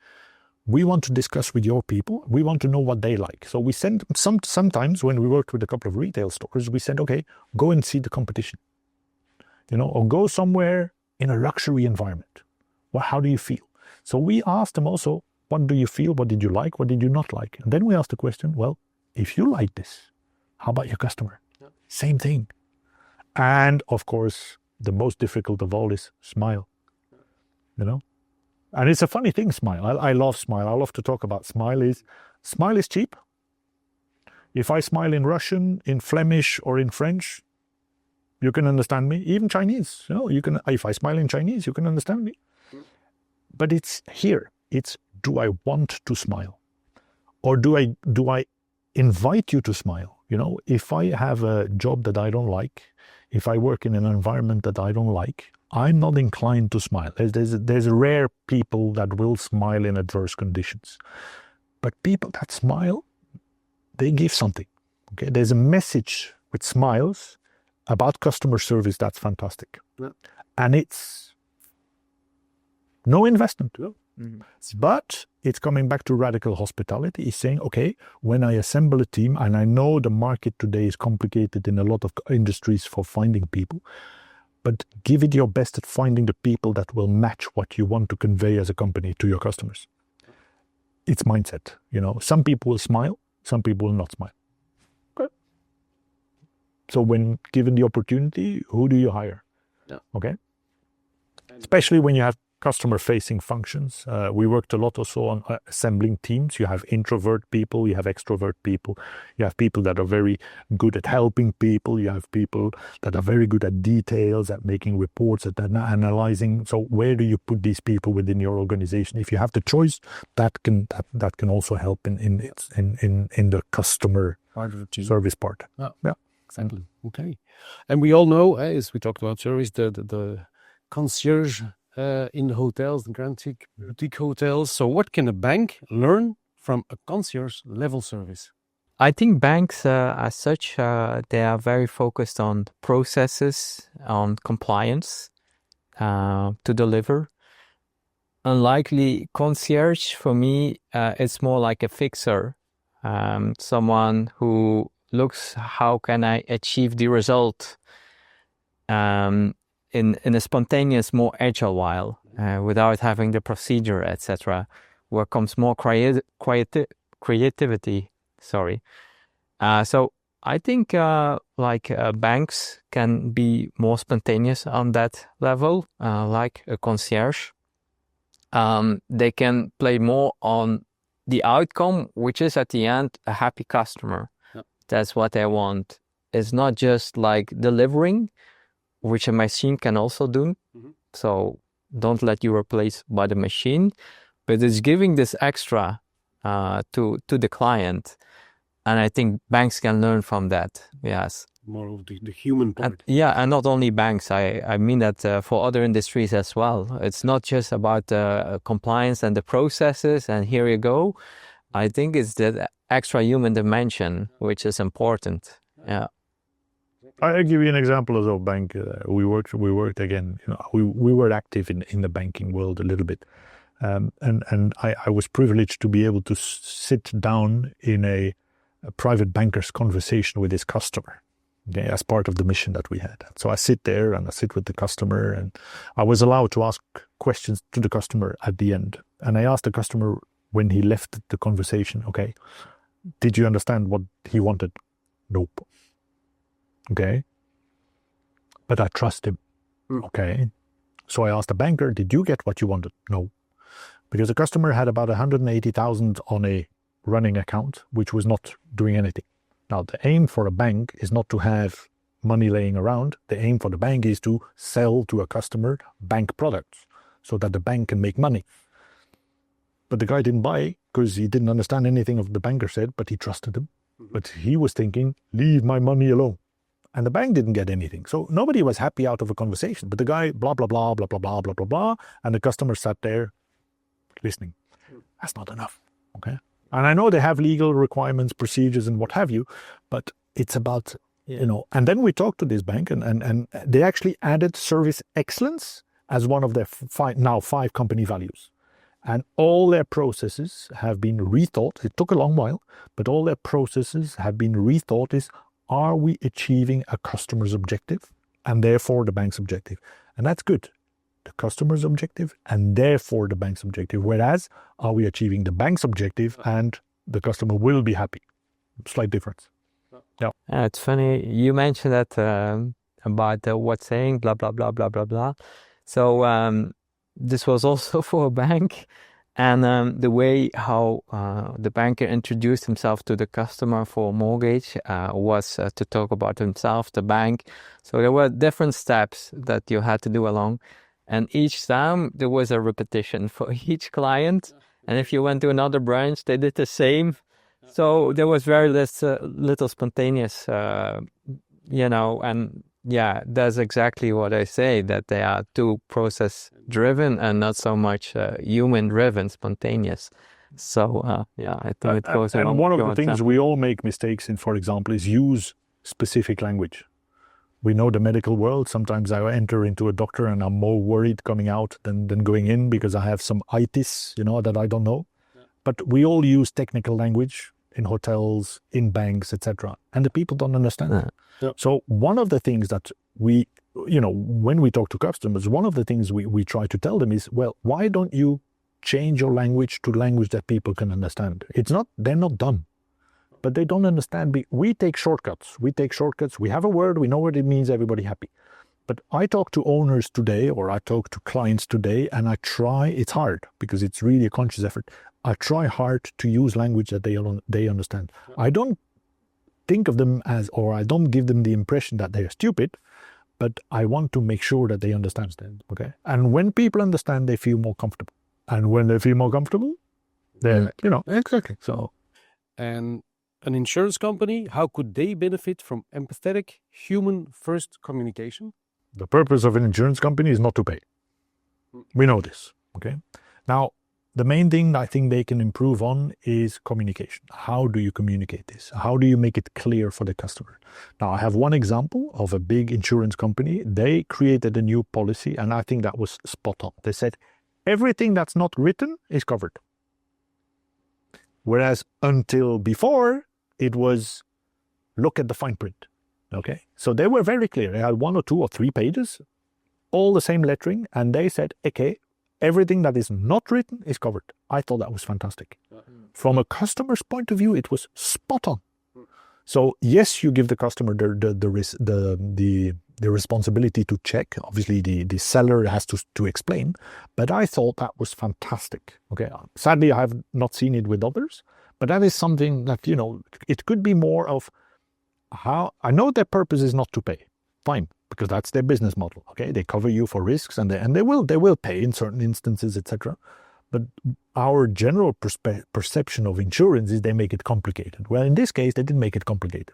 S2: we want to discuss with your people. We want to know what they like. So we send sometimes when we worked with a couple of retail stores, we said, okay, go and see the competition, or go somewhere in a luxury environment. Well, how do you feel? So we asked them also, what do you feel? What did you like? What did you not like? And then we asked the question, well, if you like this, how about your customer? Yeah. Same thing. And of course, the most difficult of all is smile, And it's a funny thing, smile. I love smile. I love to talk about smile. Smile is cheap. If I smile in Russian, in Flemish, or in French, you can understand me. Even Chinese, if I smile in Chinese, you can understand me. But it's here. It's, do I want to smile? Or do I invite you to smile? If I have a job that I don't like, if I work in an environment that I don't like, I'm not inclined to smile. There's rare people that will smile in adverse conditions. But people that smile, they give something. Okay, there's a message with smiles about customer service that's fantastic. Yeah. And it's no investment. Yeah. Mm-hmm. But it's coming back to radical hospitality. It's saying, okay, when I assemble a team, and I know the market today is complicated in a lot of industries for finding people, but give it your best at finding the people that will match what you want to convey as a company to your customers. It's mindset. Some people will smile, some people will not smile. Okay. So when given the opportunity, who do you hire? Yeah. Okay. Especially when you have customer-facing functions. We worked a lot also on assembling teams. You have introvert people, you have extrovert people, you have people that are very good at helping people, you have people that are very good at details, at making reports, at analyzing. So where do you put these people within your organization? If you have the choice, that can also help in the customer service part.
S1: Oh, yeah, exactly. Okay. And we all know, as we talked about service, the concierge in hotels, the grand boutique hotels. So what can a bank learn from a concierge level service?
S3: I think banks as such, they are very focused on processes, on compliance to deliver. Unlikely concierge, for me, it's more like a fixer, someone who looks, how can I achieve the result in a spontaneous, more agile while, without having the procedure, etc., where comes more creativity. So I think banks can be more spontaneous on that level, like a concierge. They can play more on the outcome, which is at the end a happy customer.
S1: Yeah.
S3: That's what they want. It's not just like delivering, which a machine can also do.
S1: Mhm.
S3: So don't let you replace by the machine, but it's giving this extra to the client. And I think banks can learn from that. Yes.
S1: More of the human part.
S3: And not only banks. I mean that for other industries as well. It's not just about compliance and the processes and here you go. I think it's that extra human dimension which is important. Yeah.
S2: I'll give you an example as a bank. We worked again. We were active in the banking world a little bit, and I was privileged to be able to sit down in a private banker's conversation with his customer, okay, as part of the mission that we had. So I sit there and I sit with the customer, and I was allowed to ask questions to the customer at the end. And I asked the customer when he left the conversation, okay, did you understand what he wanted? Nope. Okay. But I trust him. Okay. So I asked the banker, did you get what you wanted? No. Because the customer had about 180,000 on a running account, which was not doing anything. Now, the aim for a bank is not to have money laying around. The aim for the bank is to sell to a customer bank products so that the bank can make money. But the guy didn't buy because he didn't understand anything of the banker said, but he trusted him. But he was thinking, leave my money alone. And the bank didn't get anything. So nobody was happy out of a conversation. But the guy, blah, blah, blah, blah, blah, blah, blah, blah, blah. And the customer sat there listening. That's not enough. Okay. And I know they have legal requirements, procedures, and what have you, but it's about, and then we talked to this bank and they actually added service excellence as one of their five company values. And all their processes have been rethought. It took a long while, but all their processes have been rethought are we achieving a customer's objective and therefore the bank's objective? And that's good. The customer's objective and therefore the bank's objective. Whereas, are we achieving the bank's objective and the customer will be happy? Slight difference. Yeah.
S3: It's funny. You mentioned that about what saying, blah, blah, blah, blah, blah, blah. So this was also for a bank. And the way how the banker introduced himself to the customer for a mortgage was to talk about himself, the bank. So there were different steps that you had to do along. And each time there was a repetition for each client. And if you went to another branch, they did the same. So there was very little spontaneous, and yeah, that's exactly what I say, that they are too process driven and not so much human driven, spontaneous. So I think it goes along.
S2: And one of the things we all make mistakes in, for example, is use specific language. We know the medical world. Sometimes I enter into a doctor and I'm more worried coming out than going in because I have some itis, that I don't know. Yeah. But we all use technical language in hotels, in banks, etc. And the people don't understand that. Yeah. So one of the things that we, when we talk to customers, one of the things we try to tell them is, well, why don't you change your language to language that people can understand? They're not dumb, but they don't understand. We take shortcuts. We have a word, we know what it means, everybody happy. But I talk to owners today, or I talk to clients today, and it's hard because it's really a conscious effort. I try hard to use language that they understand. Yeah. I don't think of them I don't give them the impression that they are stupid, but I want to make sure that they understand. Okay. And when people understand, they feel more comfortable. And when they feel more comfortable, then, exactly. So.
S1: And an insurance company, how could they benefit from empathetic, human-first communication?
S2: The purpose of an insurance company is not to pay. We know this, okay? Now, the main thing I think they can improve on is communication. How do you communicate this? How do you make it clear for the customer? Now, I have one example of a big insurance company. They created a new policy, and I think that was spot on. They said, everything that's not written is covered. Whereas until before, it was look at the fine print. Okay, so they were very clear. They had 1 or 2 or 3 pages, all the same lettering, and they said, okay, everything that is not written is covered. I thought that was fantastic. From a customer's point of view, it was spot on. So yes, you give the customer the responsibility to check. Obviously, the seller has to explain. But I thought that was fantastic. Okay, sadly, I have not seen it with others. But that is something that, you know, it could be more of how I know their purpose is not to pay. Fine, because that's their business model. Okay, they cover you for risks, and they will pay in certain instances, etc. But our general perception of insurance is they make it complicated. Well, in this case, they didn't make it complicated.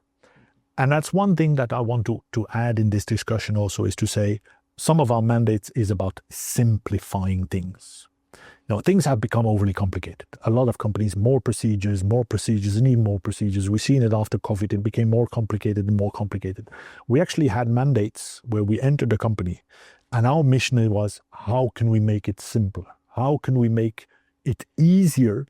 S2: And that's one thing that I want to add in this discussion also, is to say some of our mandates is about simplifying things. You know, things have become overly complicated. A lot of companies, more procedures, and even more procedures. We've seen it after COVID. It became more complicated and more complicated. We actually had mandates where we entered a company, and our mission was, how can we make it simpler? How can we make it easier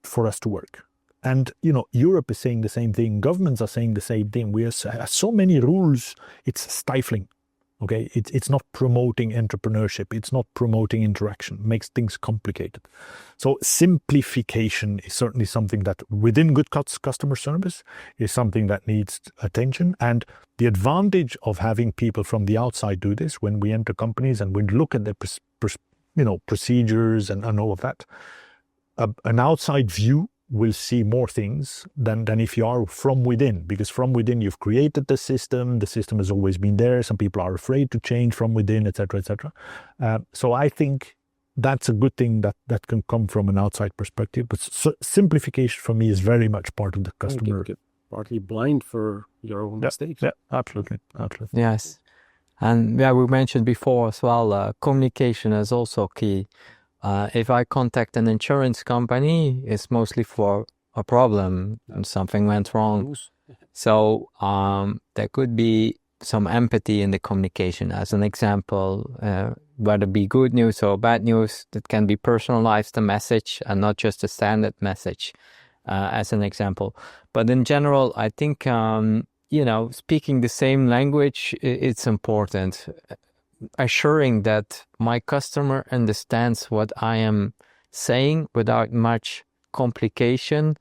S2: for us to work? And, you know, Europe is saying the same thing. Governments are saying the same thing. We have so many rules, it's stifling. Okay, it's not promoting entrepreneurship. It's not promoting interaction. It makes things complicated. So simplification is certainly something that within good customer service is something that needs attention. And the advantage of having people from the outside do this, when we enter companies and we look at their procedures and all of that, an outside view will see more things than if you are from within, because from within you've created the system has always been there. Some people are afraid to change from within, etc., etc. So I think that's a good thing that can come from an outside perspective. But simplification for me is very much part of the customer.
S1: You get partly blind for your own mistakes.
S2: Yeah, absolutely.
S3: Yes. And yeah, we mentioned before as well, communication is also key. If I contact an insurance company, it's mostly for a problem and something went wrong. So there could be some empathy in the communication. As an example, whether it be good news or bad news, that can be personalized, the message, and not just a standard message, as an example. But in general, I think, you know, speaking the same language, it's important. Assuring that my customer understands what I am saying without much complication,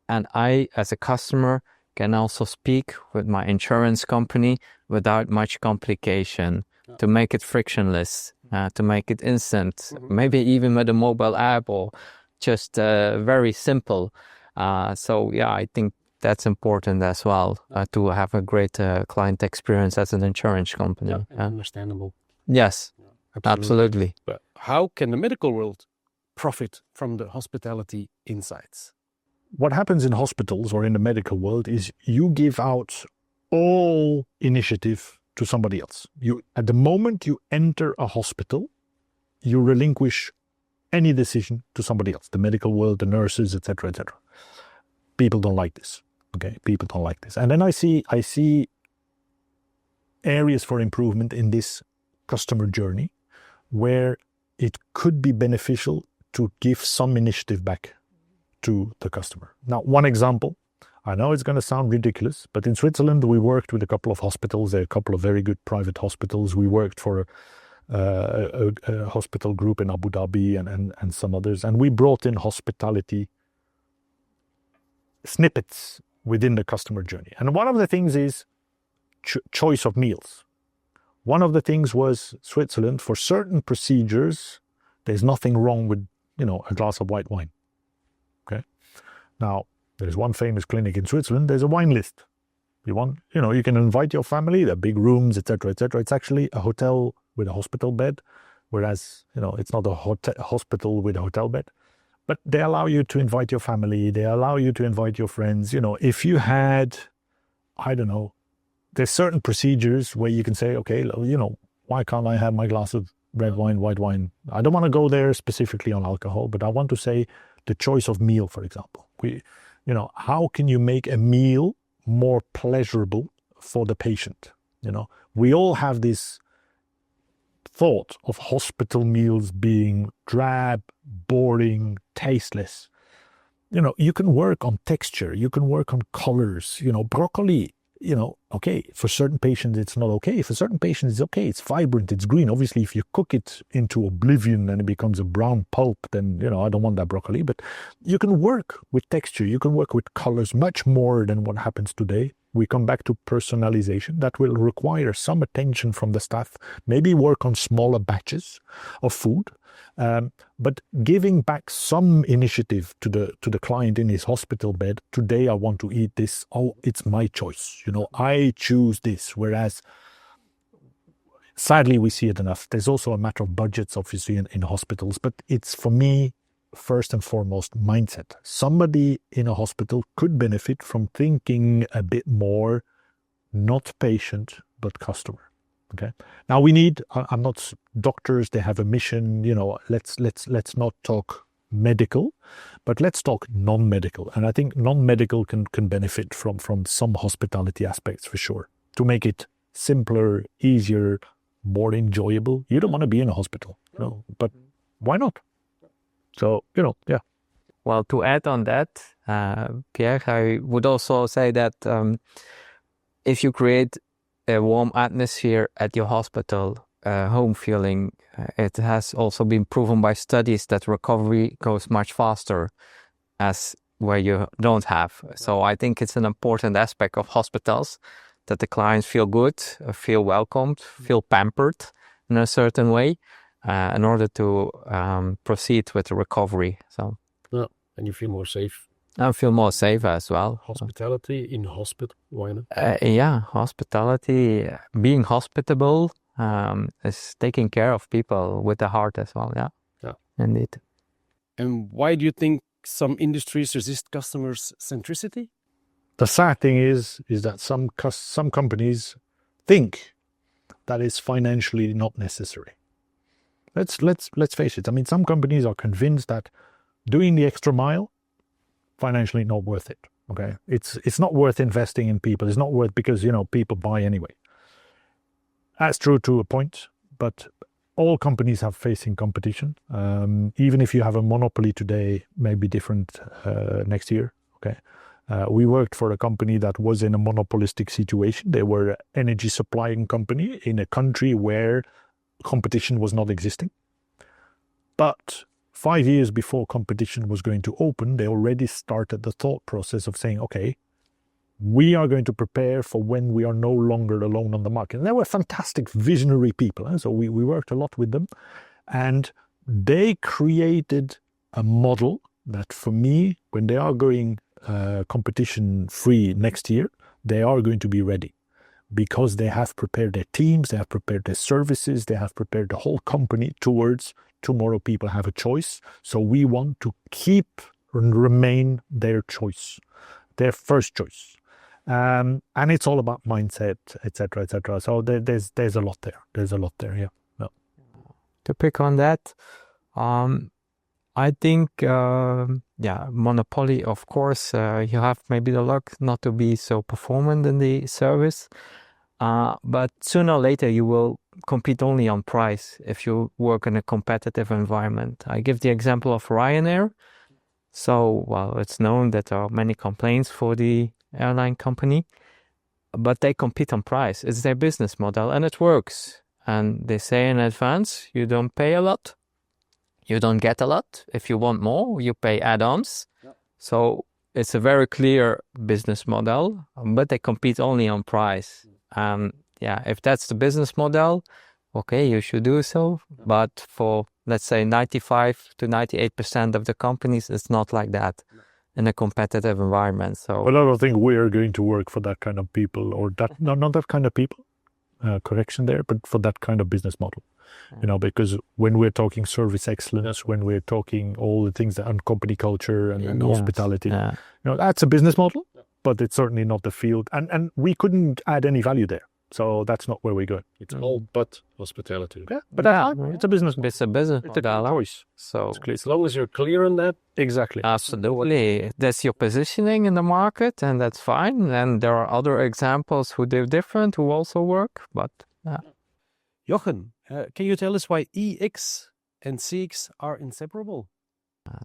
S3: and I, as a customer, can also speak with my insurance company without much complication, to make it frictionless, to make it instant, maybe even with a mobile app, or just very simple. So yeah, I think that's important as well, to have a great client experience as an insurance company.
S1: Understandable.
S3: Yes, absolutely.
S1: But how can the medical world profit from the hospitality insights?
S2: What happens in hospitals or in the medical world is you give out all initiative to somebody else. At the moment you enter a hospital, you relinquish any decision to somebody else, the medical world, the nurses, etc., etc. People don't like this. Okay, people don't like this. And then I see areas for improvement in this customer journey where it could be beneficial to give some initiative back to the customer. Now, one example, I know it's going to sound ridiculous, but in Switzerland, we worked with a couple of hospitals. There are a couple of very good private hospitals. We worked for a hospital group in Abu Dhabi and some others, and we brought in hospitality snippets within the customer journey. And one of the things is choice of meals. One of the things was Switzerland, for certain procedures, there's nothing wrong with, you know, a glass of white wine. Okay. Now, there's one famous clinic in Switzerland, there's a wine list. You can invite your family, there are big rooms, etc., etc. It's actually a hotel with a hospital bed, whereas, you know, it's not a hospital with a hotel bed. But they allow you to invite your family, they allow you to invite your friends. You know, if you had, I don't know, there's certain procedures where you can say, okay, you know, why can't I have my glass of red wine, white wine? I don't want to go there specifically on alcohol, but I want to say the choice of meal, for example. How can you make a meal more pleasurable for the patient? You know, we all have this thought of hospital meals being drab, boring, tasteless. You know, you can work on texture, you can work on colors. You know, broccoli okay, for certain patients it's not okay. For certain patients it's okay. It's vibrant, it's green. Obviously, if you cook it into oblivion and it becomes a brown pulp, then, I don't want that broccoli. But you can work with texture. You can work with colors much more than what happens today. We come back to personalization. That will require some attention from the staff, maybe work on smaller batches of food. But giving back some initiative to the client in his hospital bed. Today I want to eat this. Oh, it's my choice. I choose this. Whereas, sadly, we see it enough. There's also a matter of budgets, obviously, in hospitals. But it's, for me, first and foremost, mindset. Somebody in a hospital could benefit from thinking a bit more, not patient, but customer. Okay. Now I'm not doctors. They have a mission, let's not talk medical, but let's talk non-medical. And I think non-medical can benefit from some hospitality aspects for sure, to make it simpler, easier, more enjoyable. You don't want to be in a hospital, but why not? So, yeah.
S3: Well, to add on that, Pierre, I would also say that if you create a warm atmosphere at your hospital, home feeling, it has also been proven by studies that recovery goes much faster as where you don't have. So I think it's an important aspect of hospitals that the clients feel good, feel welcomed, feel pampered in a certain way in order to proceed with the recovery. So,
S1: yeah, and you feel more safe.
S3: I feel more safe as well.
S1: Hospitality in hospital, why not?
S3: Yeah, hospitality, being hospitable is taking care of people with the heart as well. Yeah, indeed.
S1: And why do you think some industries resist customers' centricity?
S2: The sad thing is that some companies think that is financially not necessary. Let's face it. I mean, some companies are convinced that doing the extra mile, financially not worth it. Okay, it's not worth investing in people. It's not worth, because people buy anyway. That's true to a point, but all companies are facing competition. Even if you have a monopoly today, may be different next year. Okay, we worked for a company that was in a monopolistic situation. They were an energy supplying company in a country where competition was not existing. But 5 years before competition was going to open, they already started the thought process of saying, okay, we are going to prepare for when we are no longer alone on the market. And they were fantastic visionary people. So we worked a lot with them. And they created a model that, for me, when they are going competition free next year, they are going to be ready. Because they have prepared their teams, they have prepared their services, they have prepared the whole company towards tomorrow people have a choice. So we want to keep and remain their choice, their first choice. And it's all about mindset, etc., etc. So there's a lot there. There's a lot there, yeah.
S3: To pick on that, I think, monopoly, of course, you have maybe the luck not to be so performant in the service. But sooner or later, you will compete only on price if you work in a competitive environment. I give the example of Ryanair. So, well, it's known that there are many complaints for the airline company, but they compete on price. It's their business model and it works. And they say in advance, you don't pay a lot. You don't get a lot. If you want more, you pay add-ons. Yep. So it's a very clear business model, but they compete only on price. If that's the business model, okay, you should do so. But for, let's say, 95 to 98% of the companies, it's not like that in a competitive environment. So,
S2: well, I don't think we are going to work for that kind of people, or that, no, not that kind of people. Correction there, but for that kind of business model. Because when we're talking service excellence, when we're talking all the things that on company culture and hospitality, that's a business model, but it's certainly not the field. And we couldn't add any value there. So that's not where we go.
S1: It's all but hospitality.
S2: Yeah, but it's a business model.
S3: It's a business
S2: model. It's a choice.
S3: So
S1: as long as you're clear on that.
S2: Exactly.
S3: Absolutely. That's your positioning in the market, and that's fine. And there are other examples who do different, who also work. But
S1: Jochen, can you tell us why EX and CX are inseparable?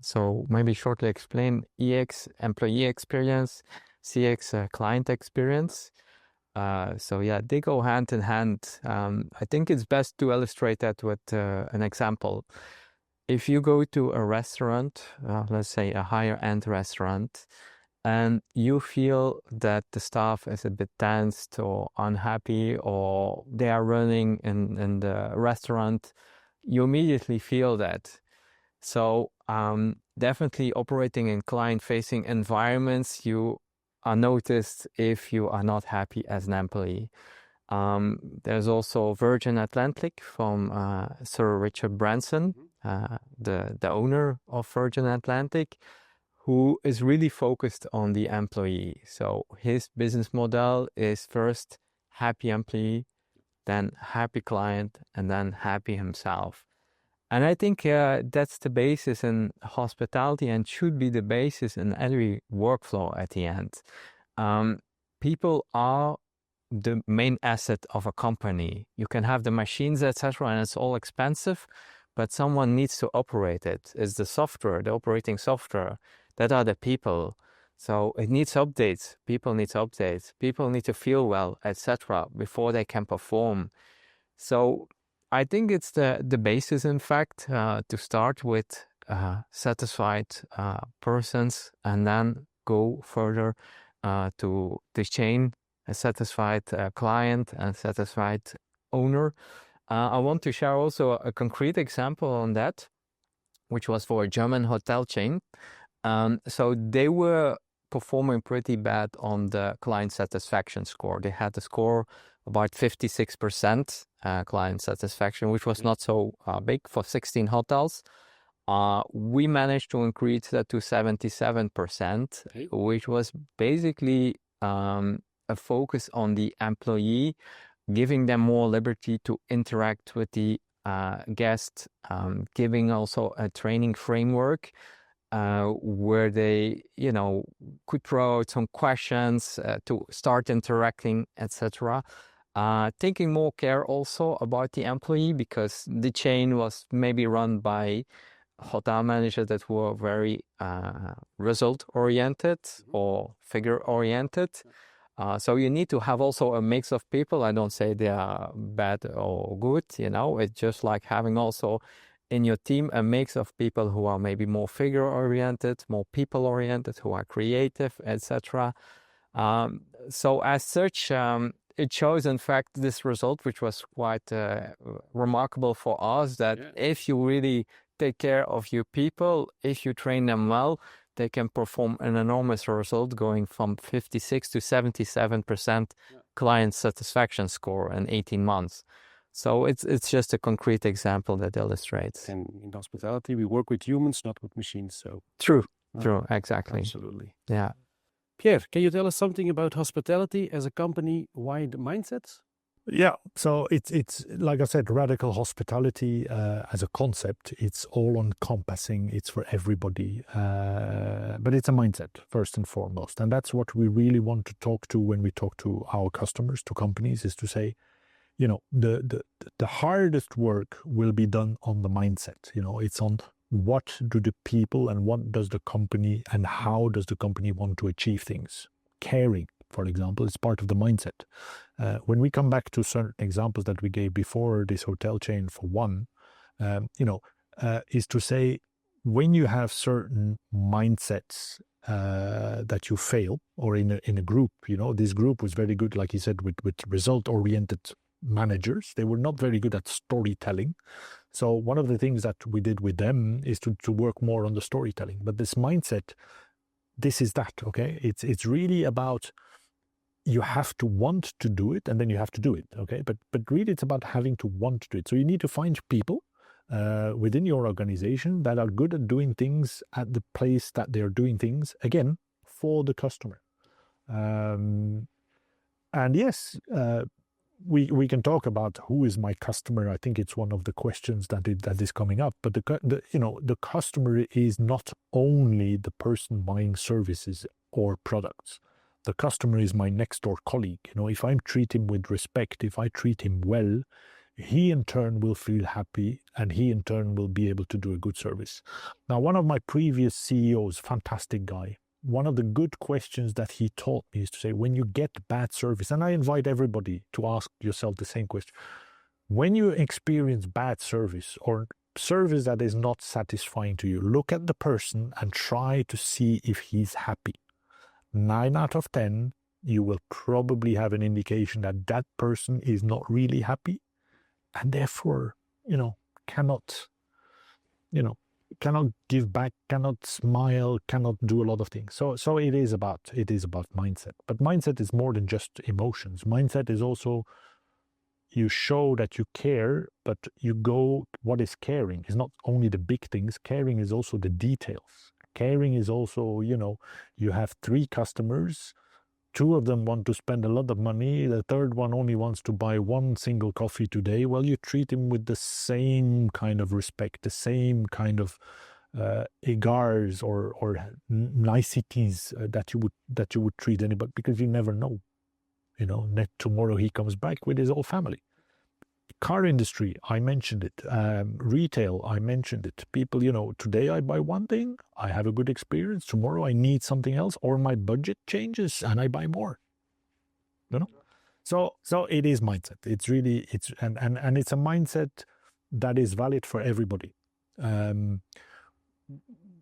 S3: So maybe shortly explain EX, employee experience, CX, client experience. So yeah, they go hand in hand. I think it's best to illustrate that with an example. If you go to a restaurant, let's say a higher end restaurant, and you feel that the staff is a bit tensed or unhappy, or they are running in the restaurant, you immediately feel that. So definitely operating in client-facing environments, you are noticed if you are not happy as an employee. There's also Virgin Atlantic from Sir Richard Branson, the owner of Virgin Atlantic, who is really focused on the employee. So his business model is first happy employee, then happy client, and then happy himself. And I think that's the basis in hospitality and should be the basis in every workflow at the end. People are the main asset of a company. You can have the machines, etc., and it's all expensive, but someone needs to operate it. It's the software, the operating software, that are the people. So it needs updates. People need updates. People need to feel well, etc., before they can perform. So I think it's the basis, in fact, to start with satisfied persons and then go further to the chain, a satisfied client and satisfied owner. I want to share also a concrete example on that, which was for a German hotel chain. So they were performing pretty bad on the client satisfaction score. They had a score about 56% client satisfaction, which was not so big for 16 hotels. We managed to increase that to 77%, which was basically a focus on the employee, giving them more liberty to interact with the guest, giving also a training framework where they, could throw out some questions to start interacting, etc. Taking more care also about the employee, because the chain was maybe run by hotel managers that were very result-oriented or figure-oriented. So you need to have also a mix of people. I don't say they are bad or good, it's just like having also in your team a mix of people who are maybe more figure-oriented, more people-oriented, who are creative, etc. So as such, it shows, in fact, this result, which was quite remarkable for us, that if you really take care of your people, if you train them well, they can perform an enormous result, going from 56 to 77% client satisfaction score in 18 months. So it's just a concrete example that illustrates.
S1: And in hospitality, we work with humans, not with machines. So
S3: true, exactly.
S1: Absolutely.
S3: Yeah.
S1: Pierre, can you tell us something about hospitality as a company-wide mindset?
S2: Yeah, so it's like I said, radical hospitality as a concept. It's all encompassing. It's for everybody, but it's a mindset first and foremost, and that's what we really want to talk to when we talk to our customers, to companies, is to say, the hardest work will be done on the mindset. It's on what do the people and what does the company and how does the company want to achieve things. Caring, for example, is part of the mindset. When we come back to certain examples that we gave before, this hotel chain for one, is to say, when you have certain mindsets that you fail, or in a group, this group was very good, like you said, with result-oriented managers. They were not very good at storytelling. So one of the things that we did with them is to work more on the storytelling. But this mindset, this is that, okay? It's really about, you have to want to do it, and then you have to do it, okay? But really it's about having to want to do it. So you need to find people within your organization that are good at doing things at the place that they're doing things, again, for the customer. And yes, we can talk about who is my customer. I think it's one of the questions that is coming up. But the customer is not only the person buying services or products. The customer is my next door colleague. If I treat him with respect, if I treat him well, he in turn will feel happy, and he in turn will be able to do a good service. Now, one of my previous CEOs, fantastic guy, one of the good questions that he taught me is to say, when you get bad service, and I invite everybody to ask yourself the same question, when you experience bad service or service that is not satisfying to you, look at the person and try to see if he's happy. 9 out of 10, you will probably have an indication that that person is not really happy and therefore, cannot give back, cannot smile, cannot do a lot of things. So it is about mindset. But mindset is more than just emotions. Mindset is also, you show that you care, but you go, what is caring? It's not only the big things. Caring is also the details. Caring is also, you have 3 customers, 2 of them want to spend a lot of money, the third one only wants to buy 1 single coffee today. Well, you treat him with the same kind of respect, the same kind of egars or niceties that you would treat anybody, because you never know. Tomorrow he comes back with his whole family. Car industry, I mentioned it. Retail, I mentioned it. People, today I buy one thing, I have a good experience. Tomorrow I need something else, or my budget changes and I buy more. So it is mindset. It's really, and it's a mindset that is valid for everybody.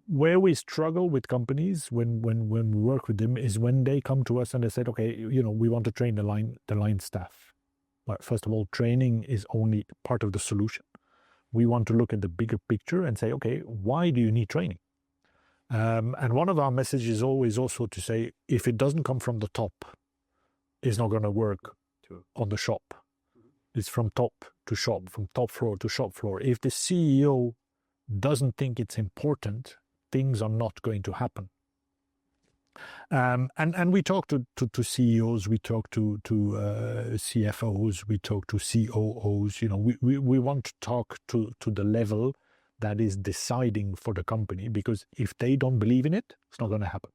S2: Where we struggle with companies when we work with them is when they come to us and they said, okay, we want to train the line staff. Well, first of all, training is only part of the solution. We want to look at the bigger picture and say, okay, why do you need training? And one of our messages is always also to say, if it doesn't come from the top, it's not going to work on the shop. It's from top to shop, from top floor to shop floor. If the CEO doesn't think it's important, things are not going to happen. And we talk to CEOs, we talk to CFOs, we talk to COOs. We want to talk to the level that is deciding for the company, because if they don't believe in it, it's not going to happen.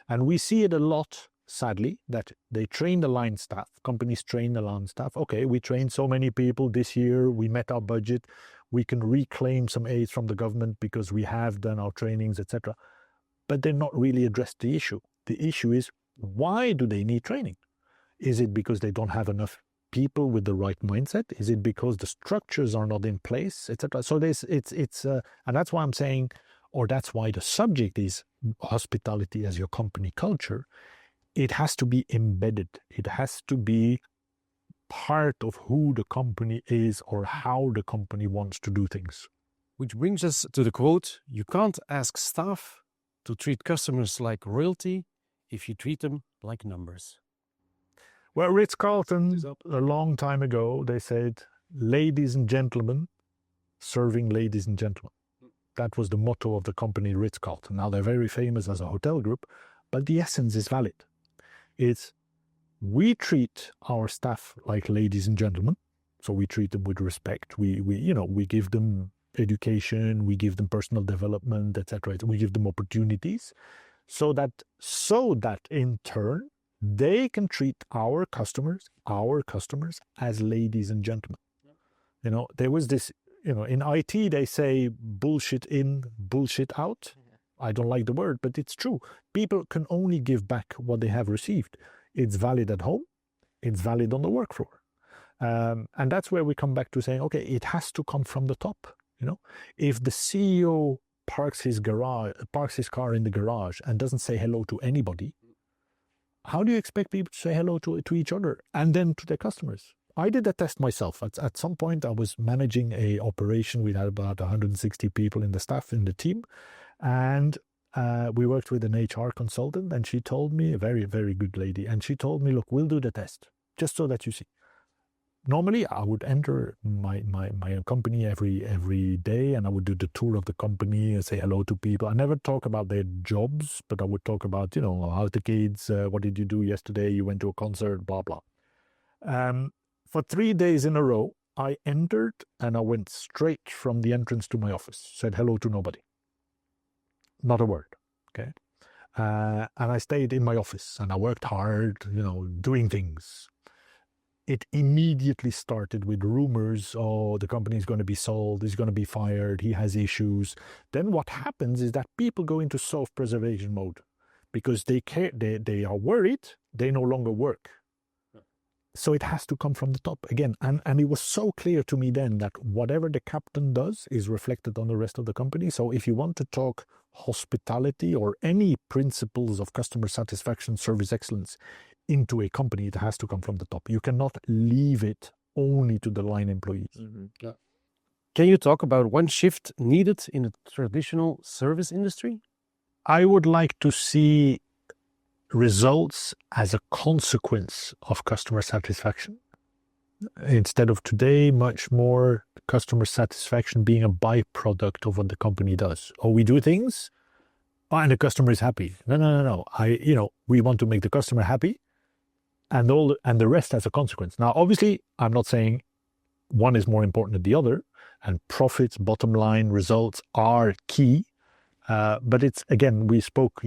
S2: And we see it a lot, sadly, that they train the line staff. Companies train the line staff. Okay, we trained so many people this year, we met our budget, we can reclaim some aid from the government because we have done our trainings, etc. But they're not really addressed the issue. The issue is, why do they need training? Is it because they don't have enough people with the right mindset? Is it because the structures are not in place, etc.? So and that's why I'm saying, or that's why the subject is hospitality as your company culture. It has to be embedded. It has to be part of who the company is or how the company wants to do things.
S1: Which brings us to the quote, you can't ask staff to treat customers like royalty if you treat them like numbers.
S2: Well, Ritz-Carlton, a long time ago, they said, ladies and gentlemen, serving ladies and gentlemen. That was the motto of the company Ritz-Carlton. Now, they're very famous as a hotel group, but the essence is valid. It's, we treat our staff like ladies and gentlemen, so we treat them with respect. We give them education, we give them personal development, etc. We give them opportunities, so that in turn they can treat our customers as ladies and gentlemen. There was this, in IT they say bullshit in, bullshit out. I don't like the word, but it's true. People can only give back what they have received. It's valid at home, it's valid on the work floor. And that's where we come back to saying, okay, it has to come from the top. If the CEO parks his car in the garage and doesn't say hello to anybody, how do you expect people to say hello to each other and then to their customers? I did a test myself. At some point, I was managing a operation. We had about 160 people in the staff, in the team. And we worked with an HR consultant, and she told me, a very, very good lady, and she told me, look, we'll do the test, just so that you see. Normally, I would enter my company every day, and I would do the tour of the company and say hello to people. I never talk about their jobs, but I would talk about, how's the kids, what did you do yesterday, you went to a concert, blah, blah. For 3 days in a row, I entered and I went straight from the entrance to my office, said hello to nobody. Not a word, okay? And I stayed in my office and I worked hard, doing things. It immediately started with rumors, the company is going to be sold, he's going to be fired, he has issues. Then what happens is that people go into self-preservation mode. because they care, they are worried, they no longer work. So it has to come from the top again. And it was so clear to me then that whatever the captain does is reflected on the rest of the company. So if you want to talk hospitality or any principles of customer satisfaction, service excellence into a company, it has to come from the top. You cannot leave it only to the line employees.
S1: Mm-hmm. Yeah. Can you talk about one shift needed in the traditional service industry?
S2: I would like to see results as a consequence of customer satisfaction. Instead of today, much more customer satisfaction being a byproduct of what the company does. Or we do things, and the customer is happy. No. We want to make the customer happy, and the rest as a consequence. Now, obviously, I'm not saying one is more important than the other, and profits, bottom line, results are key. But it's, again, we spoke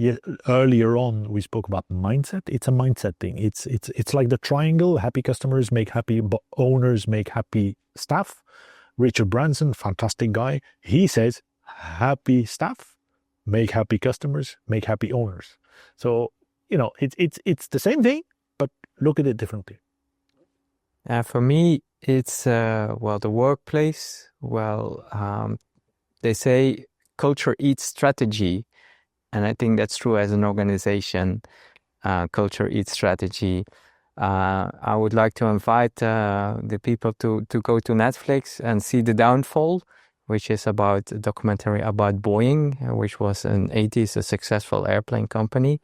S2: earlier on, we spoke about mindset. It's a mindset thing. It's like the triangle. Happy customers make happy owners, make happy staff. Richard Branson, fantastic guy. He says, happy staff make happy customers, make happy owners. So, it's the same thing, but look at it differently.
S3: For me, it's, the workplace. They say culture eats strategy. And I think that's true as an organization. Culture eats strategy. I would like to invite the people to go to Netflix and see The Downfall, which is about a documentary about Boeing, which was in the 80s a successful airplane company.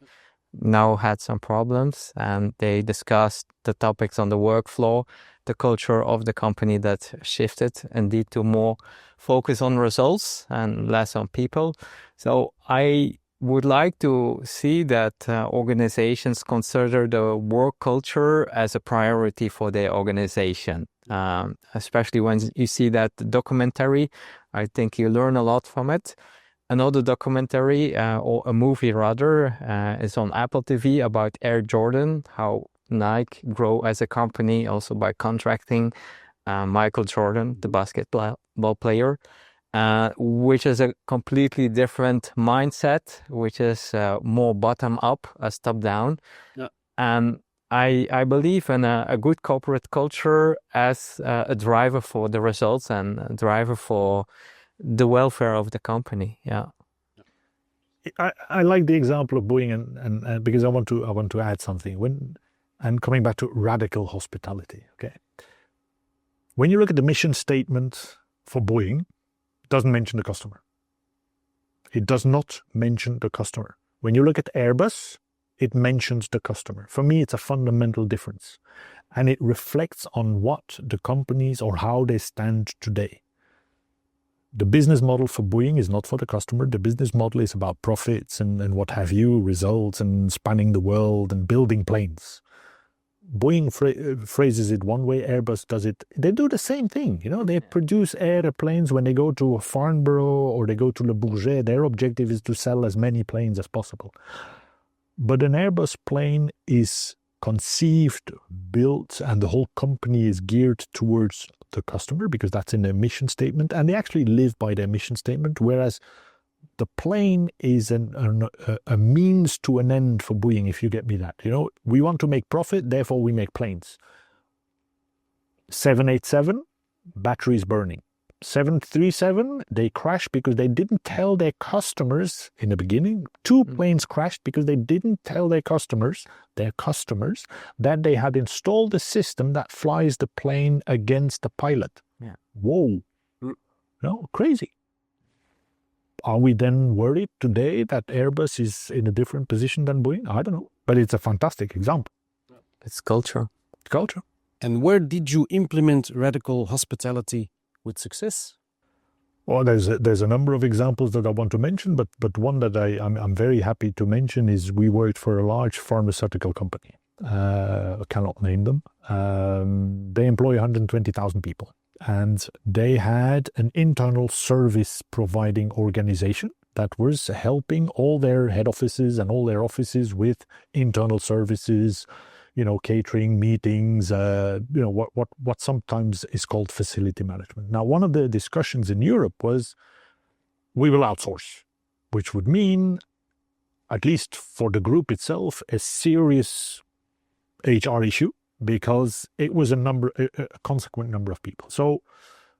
S3: Now had some problems, and they discussed the topics on the work floor, the culture of the company that shifted indeed to more focus on results and less on people. So I would like to see that organizations consider the work culture as a priority for their organization, especially when you see that documentary. I think you learn a lot from it. Another documentary, or a movie rather, is on Apple TV about Air Jordan, how Nike grow as a company also by contracting Michael Jordan, the basketball player, which is a completely different mindset, which is more bottom up as top down. Yeah. And I believe in a good corporate culture as a driver for the results and a driver for the welfare of the company. Yeah.
S2: I like the example of Boeing, and because I want to add something and coming back to radical hospitality. Okay, when you look at the mission statement for Boeing, it doesn't mention the customer. It does not mention the customer. When you look at Airbus, it mentions the customer. For me, it's a fundamental difference, and it reflects on what the companies or how they stand today. The business model for Boeing is not for the customer. The business model is about profits and what have you, results and spanning the world and building planes. Boeing phrases it one way, Airbus does it. They do the same thing. They produce airplanes when they go to Farnborough or they go to Le Bourget. Their objective is to sell as many planes as possible. But an Airbus plane is conceived, built, and the whole company is geared towards the customer because that's in their mission statement, and they actually live by their mission statement, whereas the plane is a means to an end for Boeing, if you get me that. We want to make profit, therefore we make planes. 787, batteries burning. 737, they crashed because they didn't tell their customers in the beginning. Two planes crashed because they didn't tell their customers, that they had installed a system that flies the plane against the pilot. Yeah. Whoa. Crazy. Are we then worried today that Airbus is in a different position than Boeing? I don't know. But it's a fantastic example.
S3: It's culture.
S2: Culture.
S1: And where did you implement radical hospitality with success?
S2: Well, there's a number of examples that I want to mention, but one that I'm very happy to mention is we worked for a large pharmaceutical company. I cannot name them. They employ 120,000 people, and they had an internal service providing organization that was helping all their head offices and all their offices with internal services, catering, meetings, what sometimes is called facility management. Now, one of the discussions in Europe was we will outsource, which would mean at least for the group itself, a serious HR issue because it was a consequent number of people. So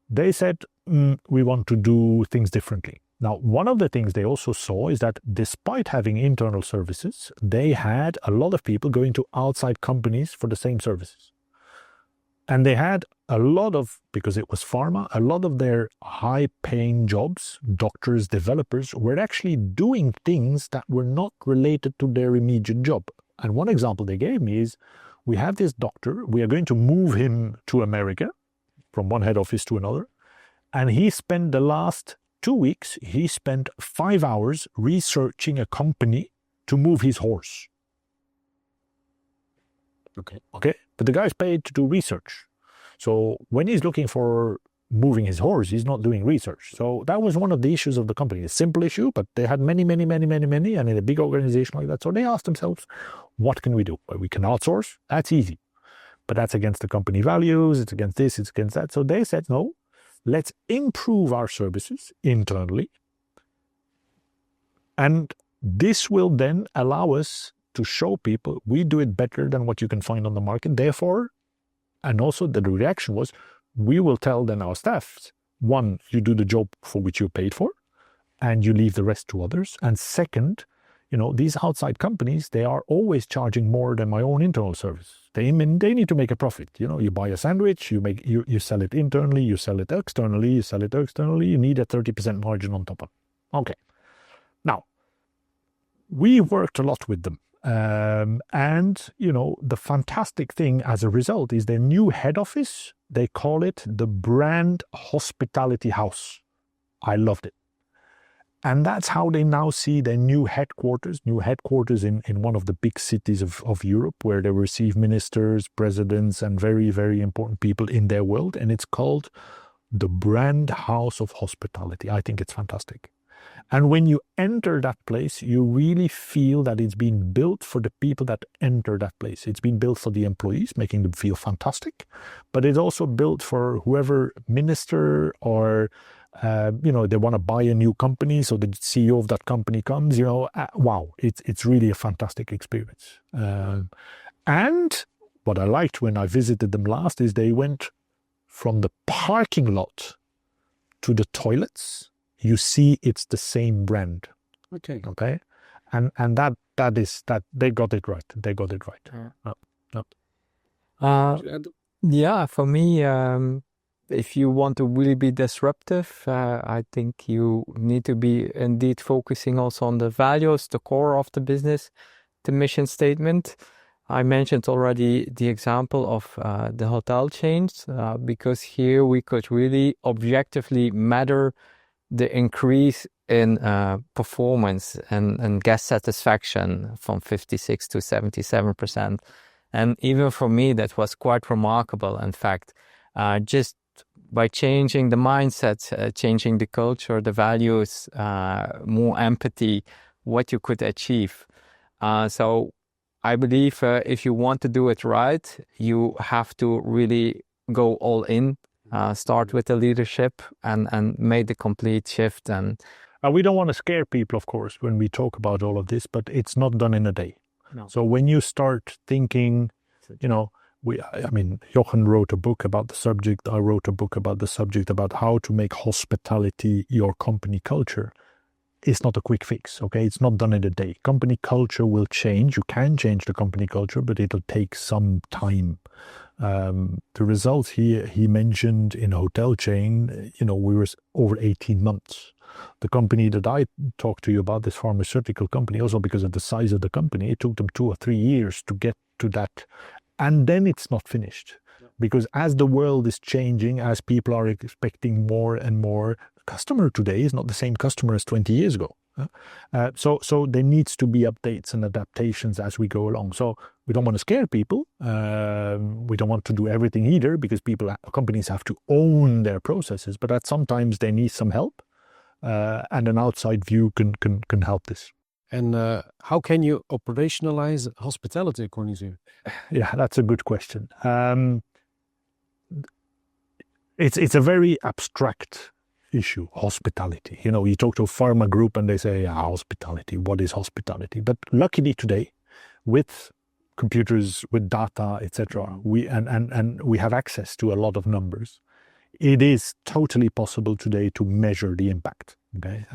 S2: they said, we want to do things differently. Now, one of the things they also saw is that despite having internal services, they had a lot of people going to outside companies for the same services. And they had a lot of, because it was pharma, a lot of their high-paying jobs, doctors, developers, were actually doing things that were not related to their immediate job. And one example they gave me is, we have this doctor, we are going to move him to America, from one head office to another, and he spent the last 2 weeks, he spent 5 hours researching a company to move his horse. Okay, but the guy's paid to do research. So when he's looking for moving his horse, he's not doing research. So that was one of the issues of the company. A simple issue, but they had many, and in a big organization like that. So they asked themselves, what can we do? Well, we can outsource. That's easy. But that's against the company values. It's against this, it's against that. So they said, no, let's improve our services internally. And this will then allow us to show people we do it better than what you can find on the market. Therefore, and also the reaction was, we will tell then our staff, one, you do the job for which you're paid for, and you leave the rest to others. And second, these outside companies, they are always charging more than my own internal service. They need to make a profit. You buy a sandwich, you sell it internally, you sell it externally, you need a 30% margin on top of it. Okay. Now, we worked a lot with them. And the fantastic thing as a result is their new head office, they call it the Brand Hospitality House. I loved it. And that's how they now see their new headquarters in one of the big cities of Europe, where they receive ministers, presidents, and very, very important people in their world. And it's called the Brand House of Hospitality. I think it's fantastic. And when you enter that place, you really feel that it's been built for the people that enter that place. It's been built for the employees, making them feel fantastic. But it's also built for whoever minister or, they want to buy a new company. So the CEO of that company comes, wow, it's really a fantastic experience. And what I liked when I visited them last is they went from the parking lot to the toilets. You see, it's the same brand. Okay. And that is they got it right.
S3: Yeah, for me, if you want to really be disruptive, I think you need to be indeed focusing also on the values, the core of the business, the mission statement. I mentioned already the example of the hotel chains, because here we could really objectively measure the increase in performance and guest satisfaction from 56 to 77%. And even for me, that was quite remarkable. In fact, just by changing the mindset, changing the culture, the values, more empathy, what you could achieve. So I believe if you want to do it right, you have to really go all in. Start with the leadership and make the complete shift. And
S2: we don't want to scare people, of course, when we talk about all of this, but it's not done in a day.
S3: No.
S2: So when you start thinking, Jochen wrote a book about the subject. I wrote a book about the subject about how to make hospitality your company culture. It's not a quick fix, okay? It's not done in a day. Company culture will change. You can change the company culture, but it'll take some time. The results he mentioned in a hotel chain, we were over 18 months. The company that I talked to you about, this pharmaceutical company, also because of the size of the company, it took them 2 or 3 years to get to that. And then it's not finished. Because as the world is changing, as people are expecting more and more, the customer today is not the same customer as 20 years ago. So there needs to be updates and adaptations as we go along. So we don't want to scare people. We don't want to do everything either, because companies have to own their processes. But sometimes they need some help, and an outside view can help this.
S1: And how can you operationalize hospitality according to you?
S2: Yeah, that's a good question. It's a very abstract issue, hospitality. You talk to a pharma group and they say, hospitality, what is hospitality? But luckily today, with computers, with data, etc., we have access to a lot of numbers. It is totally possible today to measure the impact. Okay.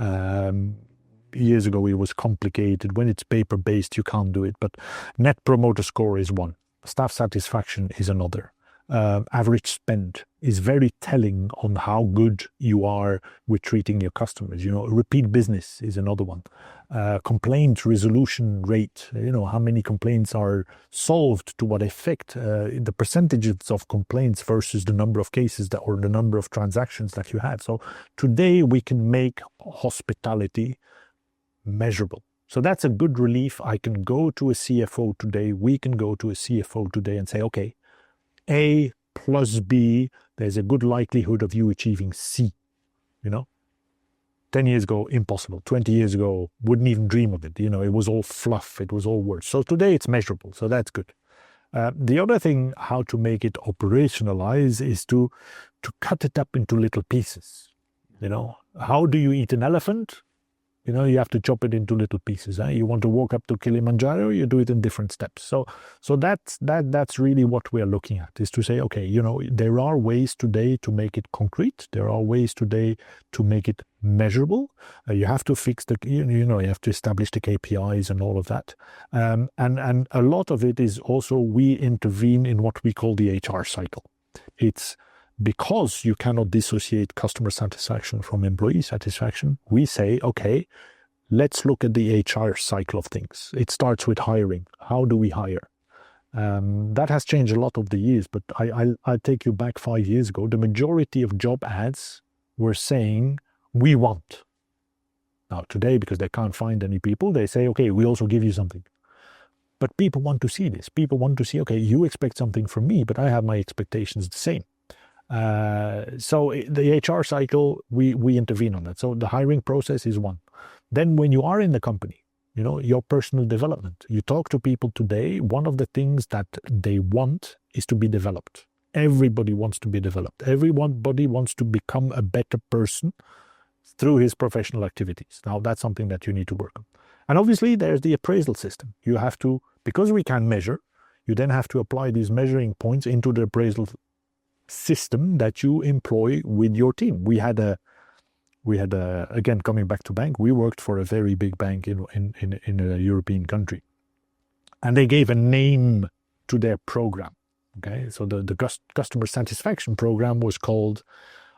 S2: Years ago, it was complicated. When it's paper-based, you can't do it. But Net Promoter Score is one. Staff satisfaction is another. Average spend is very telling on how good you are with treating your customers. Repeat business is another one. Complaint resolution rate, how many complaints are solved, to what effect, the percentages of complaints versus the number of cases or the number of transactions that you have. So today we can make hospitality measurable. So that's a good relief. I can go to a CFO today. We can go to a CFO today and say, okay, A plus B, there's a good likelihood of you achieving C. 10 years ago, impossible. 20 years ago, wouldn't even dream of it. It was all fluff. It was all words. So today it's measurable. So that's good. The other thing, how to make it operationalize, is to cut it up into little pieces. How do you eat an elephant? You have to chop it into little pieces. You want to walk up to Kilimanjaro, you do it in different steps. So that's really what we are looking at, is to say, okay, there are ways today to make it concrete. There are ways today to make it measurable. You have to fix you have to establish the KPIs and all of that. And a lot of it is also, we intervene in what we call the HR cycle. It's because you cannot dissociate customer satisfaction from employee satisfaction. We say, okay, let's look at the HR cycle of things. It starts with hiring. How do we hire? That has changed a lot over the years, but I'll take you back 5 years ago. The majority of job ads were saying, we want. Now today, because they can't find any people, they say, okay, we also give you something. But people want to see this. People want to see, okay, you expect something from me, but I have my expectations the same. So the HR cycle, we intervene on that. So the hiring process is one. Then when you are in the company, your personal development, you talk to people today, one of the things that they want is to be developed. Everybody wants to be developed. Everybody wants to become a better person through his professional activities. Now that's something that you need to work on. And obviously there's the appraisal system. You have to, because we can measure, you then have to apply these measuring points into the appraisal system that you employ with your team. We had again, coming back to bank, we worked for a very big bank in a European country, and they gave a name to their program. Okay, so the customer satisfaction program was called,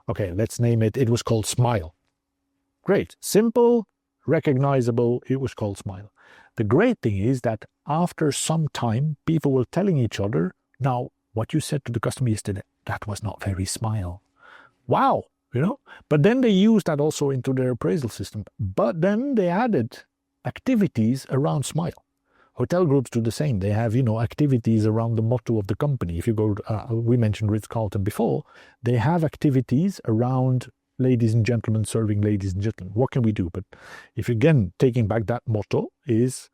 S2: okay, let's name it. It was called Smile. Great, simple, recognizable. It was called Smile. The great thing is that after some time, people were telling each other, now, what you said to the customer yesterday, that was not very Smile. Wow, But then they used that also into their appraisal system. But then they added activities around Smile. Hotel groups do the same. They have, activities around the motto of the company. If you go, we mentioned Ritz-Carlton before, they have activities around ladies and gentlemen serving ladies and gentlemen. What can we do? But if, again, taking back that motto is,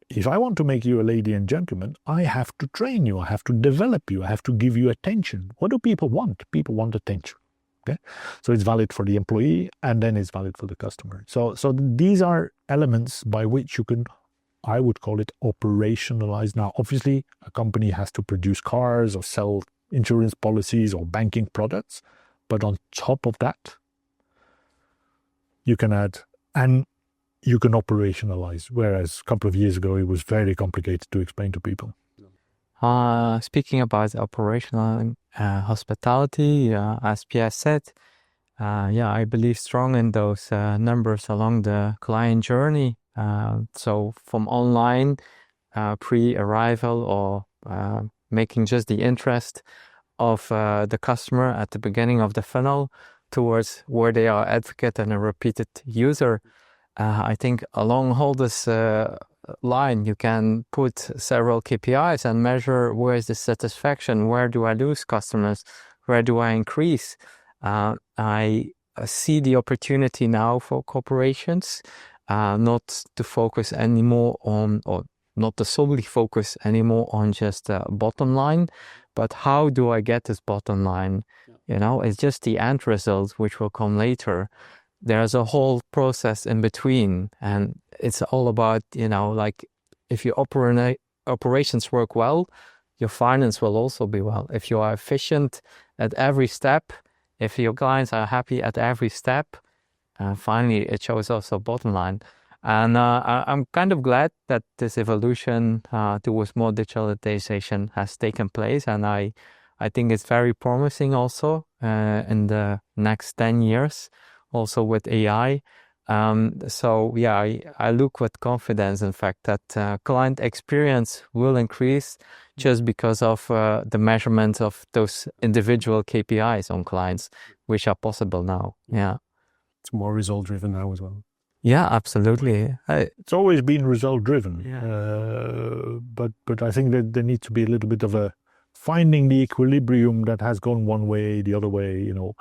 S2: if I want to make you a lady and gentleman, I have to train you. I have to develop you. I have to give you attention. What do people want? People want attention. Okay, so it's valid for the employee, and then it's valid for the customer. So these are elements by which you can, I would call it, operationalize. Now, obviously, a company has to produce cars or sell insurance policies or banking products, but on top of that, you can add, and you can operationalize, whereas a couple of years ago, it was very complicated to explain to people.
S3: Speaking about operational hospitality, as Pierre said, I believe strong in those numbers along the client journey. So from online, pre-arrival, or making just the interest of the customer at the beginning of the funnel towards where they are advocate and a repeated user. I think along all this line, you can put several KPIs and measure where is the satisfaction, where do I lose customers, where do I increase. I see the opportunity now for corporations not to focus anymore on, or not to solely focus anymore on just bottom line, but how do I get this bottom line? You know, it's just the end result, which will come later. There's a whole process in between, and it's all about, you know, like if your operations work well, your finance will also be well. If you are efficient at every step, if your clients are happy at every step, finally it shows also bottom line. And I'm kind of glad that this evolution towards more digitalization has taken place, and I think it's very promising also in the next 10 years, also with AI. So yeah, I look with confidence, in fact, that client experience will increase just because of the measurement of those individual KPIs on clients, which are possible now. Yeah.
S1: It's more result driven now as well.
S3: Yeah, absolutely.
S2: It's always been result driven,
S3: Yeah.
S2: but I think that there needs to be a little bit of a finding the equilibrium that has gone one way, the other way. You know,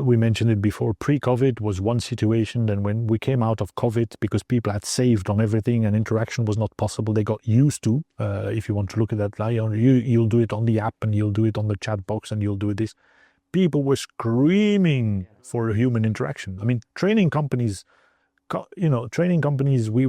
S2: we mentioned it before. Pre-COVID was one situation. Then when we came out of COVID, because people had saved on everything and interaction was not possible, they got used to. If you want to look at that, you'll do it on the app and you'll do it on the chat box and you'll do this. People were screaming for human interaction. I mean, training companies, we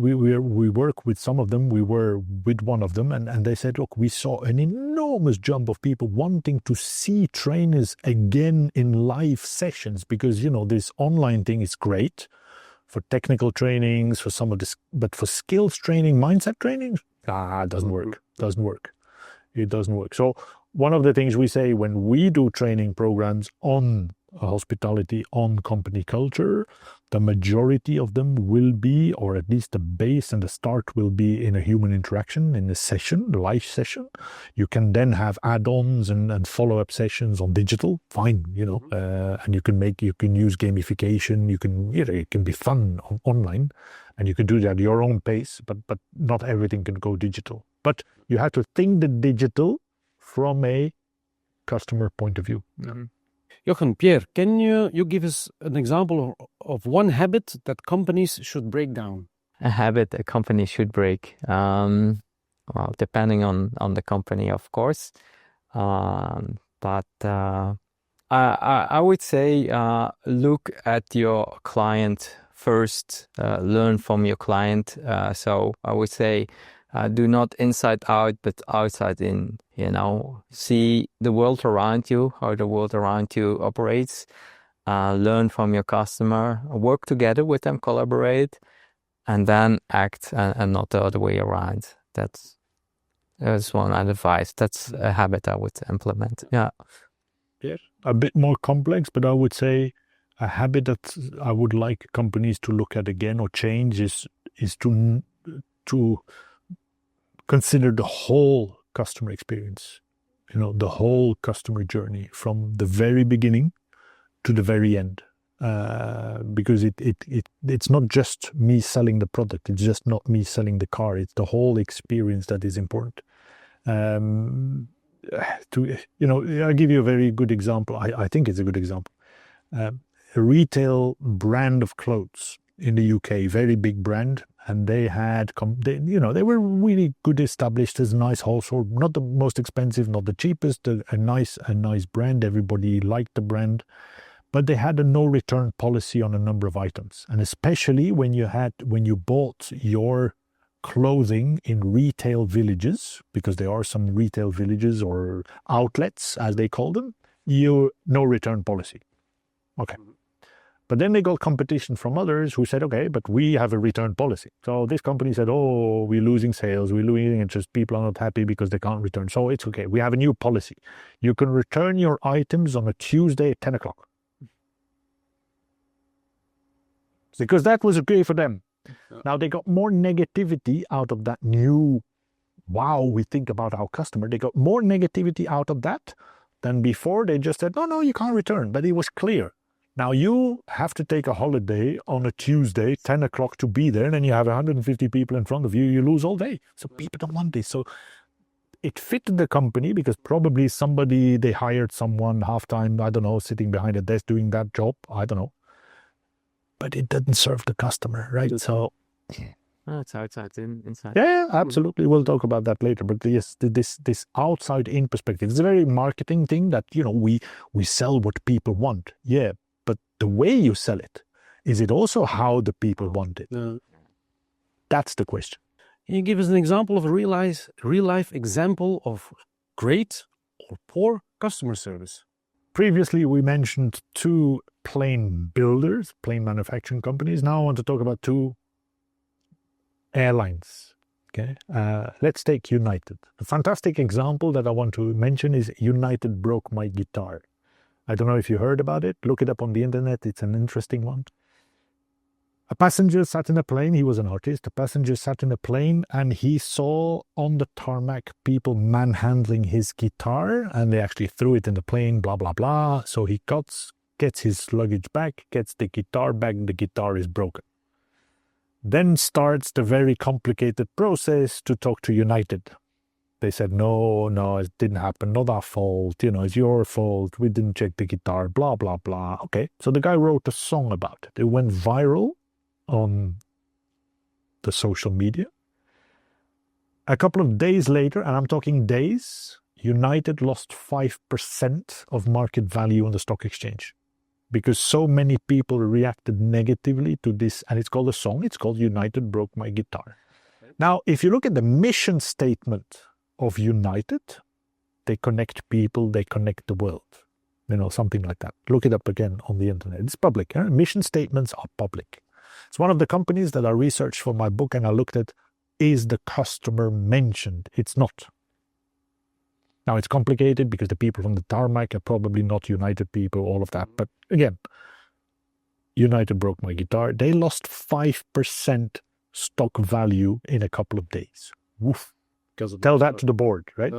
S2: work with some of them. We were with one of them, and they said, look, we saw an enormous jump of people wanting to see trainers again in live sessions, because, you know, this online thing is great for technical trainings, for some of this, but for skills training, mindset training, it doesn't work. It doesn't work. So one of the things we say when we do training programs on hospitality, on company culture, the majority of them will be, or at least the base and the start will be, in a human interaction, in a session, live session. You can then have add-ons and follow-up sessions on digital, fine, you know, and you can use gamification, it can be fun online, and you can do that at your own pace, but not everything can go digital. But you have to think the digital from a customer point of view.
S3: Mm-hmm.
S1: Jochen, Pierre, can you give us an example of one habit that companies should break down?
S3: A habit a company should break. Well, depending on the company, of course. But I would say look at your client first, learn from your client. So I would say do not inside out, but outside in, you know, see the world around you, how the world around you operates, learn from your customer, work together with them, collaborate, and then act, and not the other way around. That's one advice. That's a habit I would implement. Yeah.
S2: Yes. A bit more complex, but I would say a habit that I would like companies to look at again or change is to consider the whole customer experience, you know, the whole customer journey from the very beginning to the very end, because it's not just me selling the product, it's just not me selling the car, it's the whole experience that is important. I'll give you a very good example. I think it's a good example. A retail brand of clothes in the UK, very big brand, and they had, they were really good established as a nice household, not the most expensive, not the cheapest, a nice brand. Everybody liked the brand, but they had a no return policy on a number of items. And especially when you bought your clothing in retail villages, because there are some retail villages or outlets, as they call them, no return policy. Okay. But then they got competition from others who said, okay, but we have a return policy. So this company said, oh, we're losing sales, we're losing interest, people are not happy because they can't return. So it's okay, we have a new policy. You can return your items on a Tuesday at 10 o'clock. Because that was okay for them. Yeah. Now they got more negativity out of that new, wow, we think about our customer. They got more negativity out of that than before. They just said, no, you can't return. But it was clear. Now you have to take a holiday on a Tuesday, 10 o'clock to be there, and then you have 150 people in front of you, you lose all day. So people don't want this. So it fitted the company because probably they hired someone half-time, I don't know, sitting behind a desk doing that job, I don't know. But it doesn't serve the customer, right? So
S3: Oh, it's outside, inside.
S2: Yeah, absolutely. We'll talk about that later. But yes, this outside in perspective, it's a very marketing thing that, we sell what people want. Yeah, but the way you sell it, is it also how the people want it? That's the question.
S1: Can you give us an example of a real life example of great or poor customer service?
S2: Previously, we mentioned 2 plane builders, plane manufacturing companies. Now I want to talk about 2 airlines. Okay, let's take United. A fantastic example that I want to mention is United broke my guitar. I don't know if you heard about it. Look it up on the internet. It's an interesting one. A passenger sat in a plane. He was an artist. A passenger sat in a plane and he saw on the tarmac people manhandling his guitar, and they actually threw it in the plane, blah, blah, blah. So he gets his luggage back, gets the guitar back, the guitar is broken. Then starts the very complicated process to talk to United. They said, no, it didn't happen, not our fault, it's your fault, we didn't check the guitar, blah, blah, blah. Okay, so the guy wrote a song about it. It went viral on the social media. A couple of days later, and I'm talking days, United lost 5% of market value on the stock exchange because so many people reacted negatively to this, and it's called a song. It's called United Broke My Guitar. Now, if you look at the mission statement of United, they connect people, they connect the world, something like that. Look it up again on the internet. It's public. Mission statements are public. It's one of the companies that I researched for my book, and I looked at, is the customer mentioned? It's not. Now, it's complicated because the people from the tarmac are probably not United people, all of that. But again, United broke my guitar. They lost 5% stock value in a couple of days. Woof. Tell that to the board, right?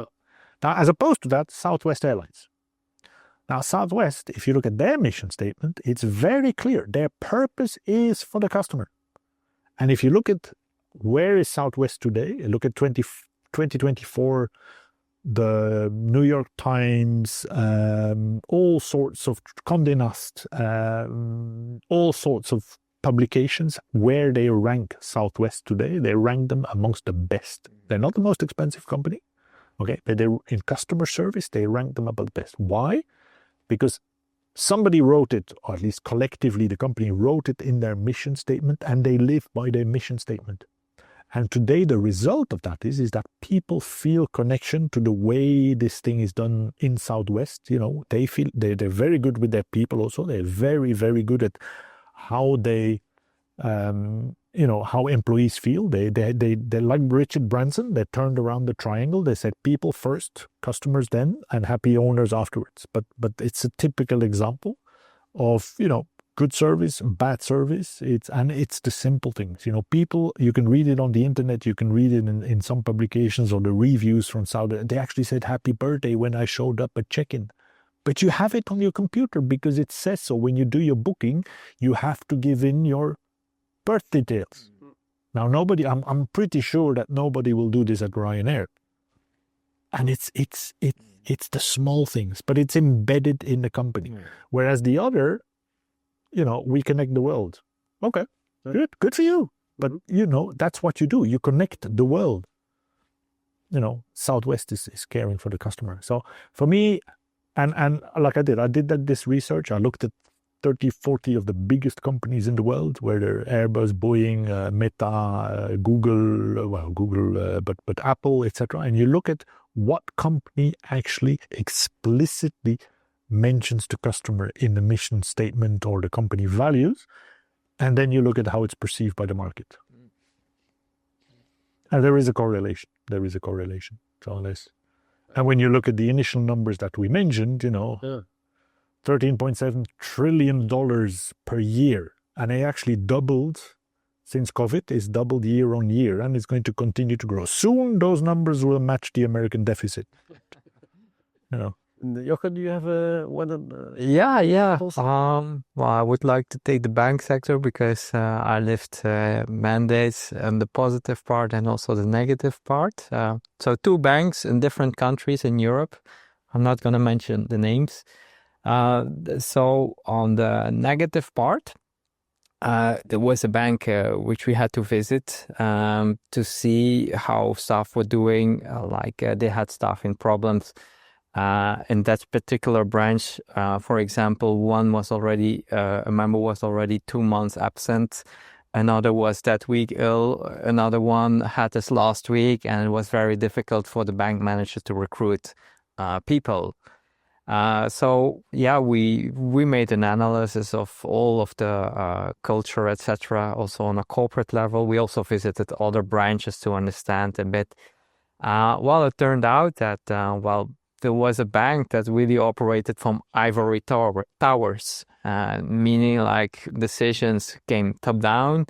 S2: Now, as opposed to that, Southwest Airlines. Now, Southwest, if you look at their mission statement, it's very clear. Their purpose is for the customer. And if you look at where is Southwest today, look at 2024, the New York Times, all sorts of Condé Nast, all sorts of publications where they rank Southwest today. They rank them amongst the best. They're not the most expensive company, okay, but they're in customer service, they rank them above the best. Why? Because somebody wrote it, or at least collectively the company wrote it in their mission statement, and they live by their mission statement. And today the result of that is that people feel connection to the way this thing is done in Southwest. They feel they're very good with their people also. They're very, very good at how they, how employees feel. They like Richard Branson. They turned around the triangle. They said people first, customers then, and happy owners afterwards. But it's a typical example of, good service, bad service. It's the simple things. People, you can read it on the internet. You can read it in some publications or the reviews from Saudi. They actually said happy birthday when I showed up at check-in. But you have it on your computer because it says so. When you do your booking, you have to give in your birth details. Now, I'm pretty sure that nobody will do this at Ryanair. And it's the small things, but it's embedded in the company. Whereas the other, we connect the world. Okay, good for you. But, that's what you do. You connect the world. Southwest is caring for the customer. So for me, and like I did this research. I looked at 30, 40 of the biggest companies in the world, where they're Airbus, Boeing, Meta, Google, but Apple, etc. And you look at what company actually explicitly mentions the customer in the mission statement or the company values, and then you look at how it's perceived by the market. And there is a correlation. So and when you look at the initial numbers that we mentioned, $13.7 trillion per year. And it actually doubled since COVID. It's doubled year on year, and it's going to continue to grow. Soon those numbers will match the American deficit.
S1: Jochen, do you have one?
S3: Yeah. Well, I would like to take the bank sector because I lived mandates and the positive part and also the negative part. So 2 banks in different countries in Europe. I'm not going to mention the names. So on the negative part, there was a bank which we had to visit to see how staff were doing. They had staffing problems in that particular branch. For example, a member was already 2 months absent. Another was that week ill. Another one had this last week, and it was very difficult for the bank manager to recruit people. We made an analysis of all of the culture, etc. Also on a corporate level, we also visited other branches to understand a bit. It turned out that there was a bank that really operated from ivory towers, meaning like decisions came top down,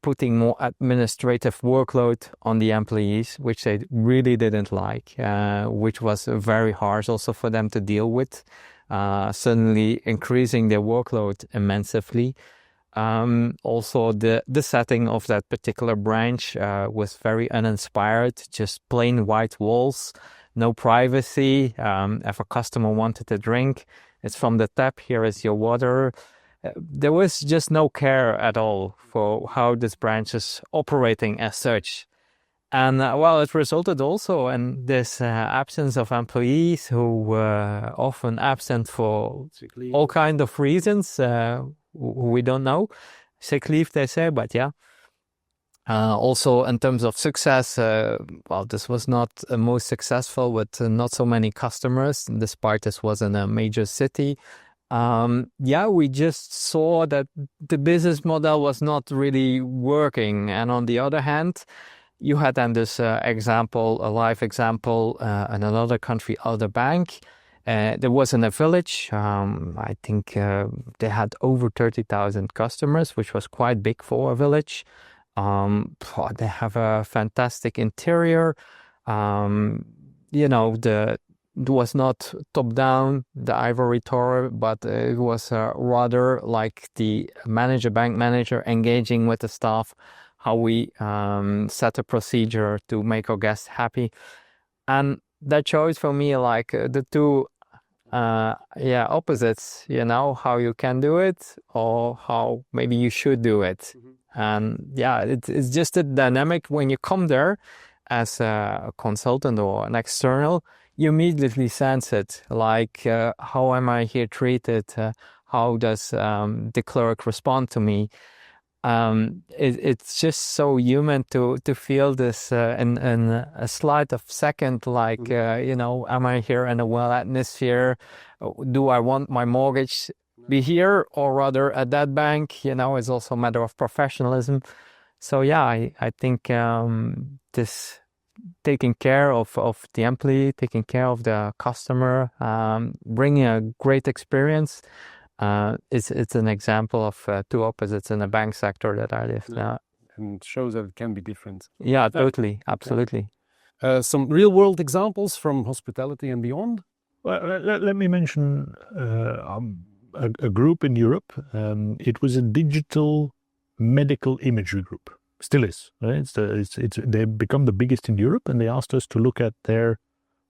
S3: putting more administrative workload on the employees, which they really didn't like, which was very harsh also for them to deal with, suddenly increasing their workload immensely. Also, the setting of that particular branch was very uninspired, just plain white walls, no privacy. If a customer wanted a drink, it's from the tap, here is your water. There was just no care at all for how this branch is operating as such. And it resulted also in this absence of employees who were often absent for all kinds of reasons we don't know. Sick leave, they say, but yeah. Also, in terms of success, this was not most successful with not so many customers, despite this was in a major city. We just saw that the business model was not really working. And on the other hand, you had then this example, a live example, in another country, other bank. There was in a village, I think they had over 30,000 customers, which was quite big for a village. They have a fantastic interior. It was not top down, the ivory tower, but it was rather like the bank manager engaging with the staff, how we set a procedure to make our guests happy. And that shows for me like the two opposites, how you can do it or how maybe you should do it. Mm-hmm. And it's just a dynamic when you come there as a consultant or an external. You immediately sense it, like how am I here treated? How does the clerk respond to me? It's just so human to feel this in a slight of second, like, am I here in a well atmosphere? Do I want my mortgage be here or rather at that bank? It's also a matter of professionalism. So I think this taking care of the employee, taking care of the customer, bringing a great experience. It's an example of two opposites in the bank sector that I live now.
S1: And it shows that it can be different.
S3: Yeah, totally. Absolutely.
S1: Some real world examples from hospitality and beyond?
S2: Well, let me mention a group in Europe. It was a digital medical imagery group. Still is. Right? They've become the biggest in Europe, and they asked us to look at their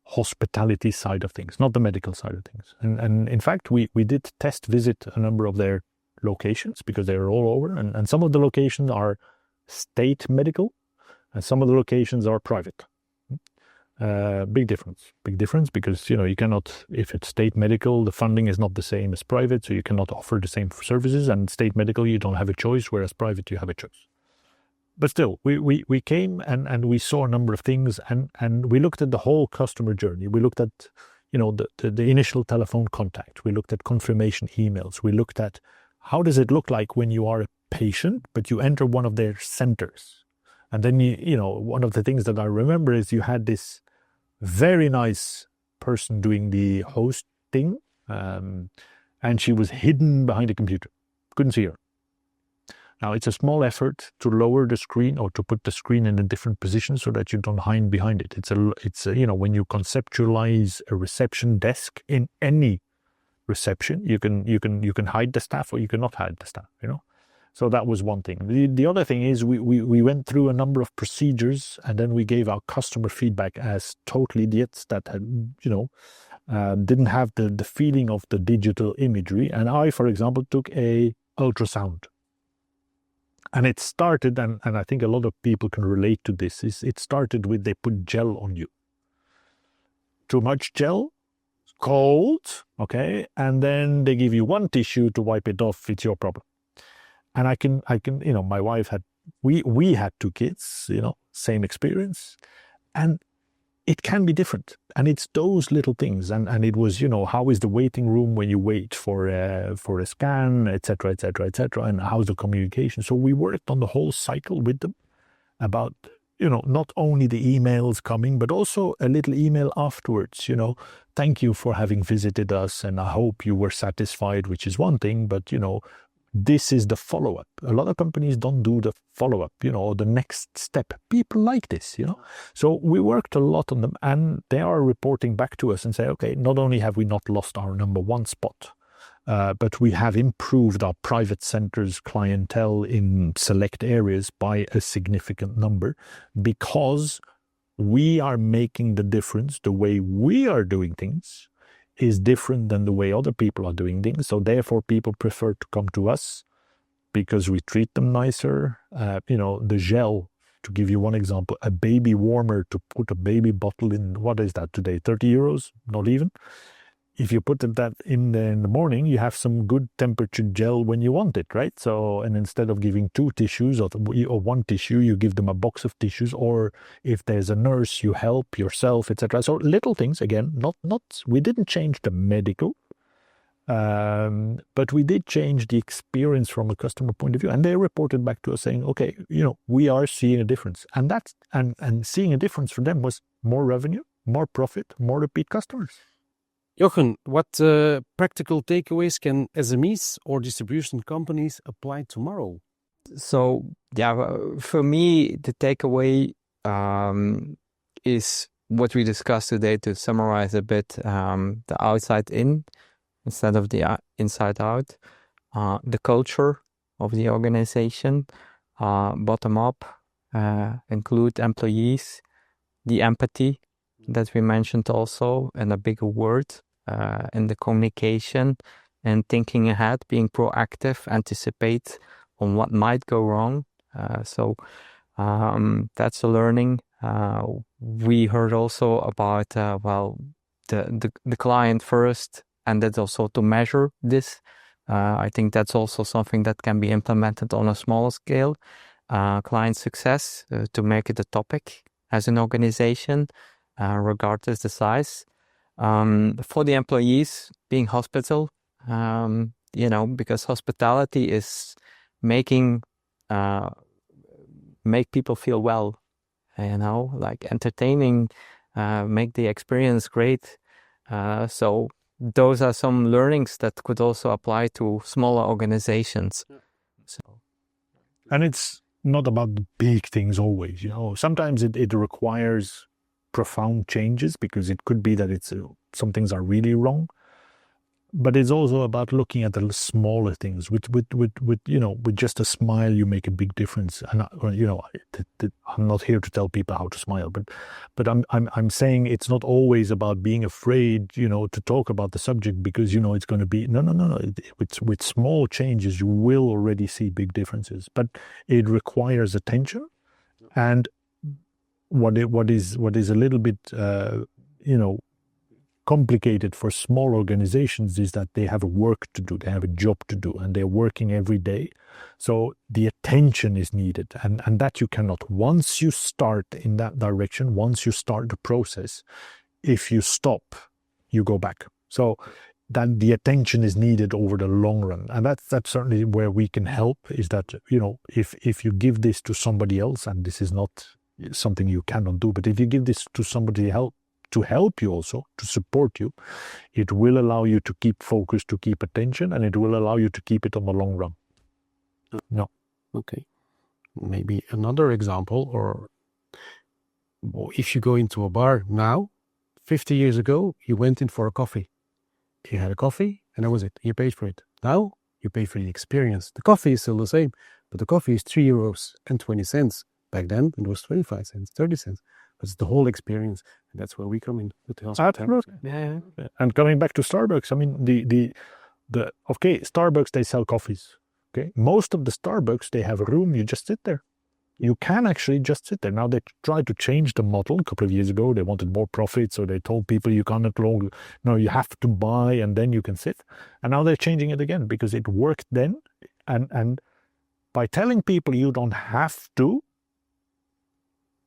S2: hospitality side of things, not the medical side of things. And in fact, we did test visit a number of their locations because they are all over. And some of the locations are state medical and some of the locations are private. Big difference because, you cannot, if it's state medical, the funding is not the same as private. So you cannot offer the same services, and state medical, you don't have a choice, whereas private, you have a choice. But still, we came and we saw a number of things, and we looked at the whole customer journey. We looked at, the initial telephone contact. We looked at confirmation emails. We looked at how does it look like when you are a patient, but you enter one of their centers. And then, one of the things that I remember is you had this very nice person doing the hosting, and she was hidden behind a computer. Couldn't see her. Now, it's a small effort to lower the screen or to put the screen in a different position so that you don't hide behind it. It's when you conceptualize a reception desk in any reception, you can hide the staff or you cannot hide the staff, So that was one thing. The other thing is we went through a number of procedures, and then we gave our customer feedback as total idiots that had, didn't have the feeling of the digital imagery. And I, for example, took a ultrasound And it started, and I think a lot of people can relate to this, is it started with they put gel on you. Too much gel, cold, okay, and then they give you one tissue to wipe it off. It's your problem. And I can, my wife had, we had 2 kids, same experience, and it can be different. And it's those little things. And it was, how is the waiting room when you wait for a scan, etc., etc., etc., and how's the communication? So we worked on the whole cycle with them about, not only the emails coming, but also a little email afterwards, thank you for having visited us, and I hope you were satisfied, which is one thing, but, this is the follow-up. A lot of companies don't do the follow-up, or the next step. People like this, So we worked a lot on them, and they are reporting back to us and say, okay, not only have we not lost our number 1 spot, but we have improved our private centers clientele in select areas by a significant number, because we are making the difference. The way we are doing things is different than the way other people are doing things. So therefore, people prefer to come to us because we treat them nicer. The gel, to give you one example, a baby warmer to put a baby bottle in, what is that today? 30 euros? Not even. If you put that in the morning, you have some good temperature gel when you want it, right? So, and instead of giving 2 tissues or 1 tissue, you give them a box of tissues, or if there's a nurse, you help yourself, etc. So little things, again, not we didn't change the medical, but we did change the experience from a customer point of view. And they reported back to us saying, okay, we are seeing a difference. And that's, and seeing a difference for them was more revenue, more profit, more repeat customers.
S1: Jochen, what practical takeaways can SMEs or distribution companies apply tomorrow?
S3: So, for me, the takeaway is what we discussed today, to summarize a bit, the outside in instead of the inside out, the culture of the organization, bottom up, include employees, the empathy that we mentioned also, and a bigger word, in the communication and thinking ahead, being proactive, anticipate on what might go wrong. So that's a learning. We heard also about, the client first, and that's also to measure this. I think that's also something that can be implemented on a smaller scale. Client success, to make it a topic as an organization, regardless the size. For the employees, being hospital, because hospitality is make people feel well, like entertaining, make the experience great. So those are some learnings that could also apply to smaller organizations.
S2: And it's not about the big things always, Sometimes it requires profound changes, because it could be that some things are really wrong, but it's also about looking at the smaller things. With just a smile, you make a big difference. And I'm not here to tell people how to smile, but I'm saying it's not always about being afraid, to talk about the subject, because it's going to be no. With small changes, you will already see big differences, but it requires attention. And what is a little bit complicated for small organizations is that they have work to do, they have a job to do, and they're working every day. So the attention is needed, and that you cannot. Once you start in that direction, once you start the process, if you stop, you go back. So that the attention is needed over the long run, and that's certainly where we can help. Is that if you give this to somebody else, and this is not something you cannot do, but if you give this to somebody to help you also, to support you, it will allow you to keep focus, to keep attention, and it will allow you to keep it on the long run. No.
S1: Okay. Maybe another example, or if you go into a bar now, 50 years ago, you went in for a coffee. You had a coffee, and that was it. You paid for it. Now, you pay for the experience. The coffee is still the same, but the coffee is 3 euros and 20 cents. Back then, it was 25 cents, 30 cents. But it's the whole experience, and that's where we come in with the hospitality.
S2: Yeah. And coming back to Starbucks, I mean, Starbucks, they sell coffees, Okay, most of the Starbucks, they have a room, you just sit there. You can actually just sit there. Now they tried to change the model a couple of years ago. They wanted more profit, so they told people you cannot long. No, you have to buy and then you can sit. And now they're changing it again because it worked then. And by telling people you don't have to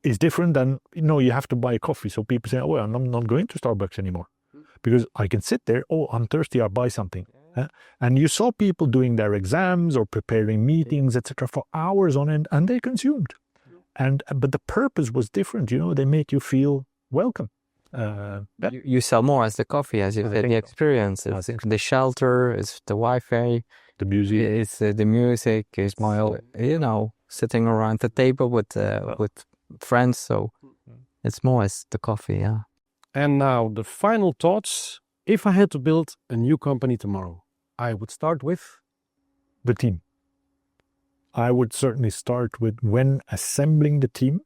S2: is different than, you have to buy a coffee. So people say, oh, well, I'm not going to Starbucks anymore because I can sit there. Oh, I'm thirsty. I'll buy something. And you saw people doing their exams or preparing meetings, etc., for hours on end, and they consumed. But the purpose was different. They make you feel welcome.
S3: You sell more as the coffee, as the experience. It's the shelter, it's the Wi-Fi,
S2: the music.
S3: It's the music. It's sitting around the table with friends. So it's more as the coffee. Yeah.
S1: And now the final thoughts. If I had to build a new company tomorrow, I would start with
S2: the team. I would certainly start with, when assembling the team,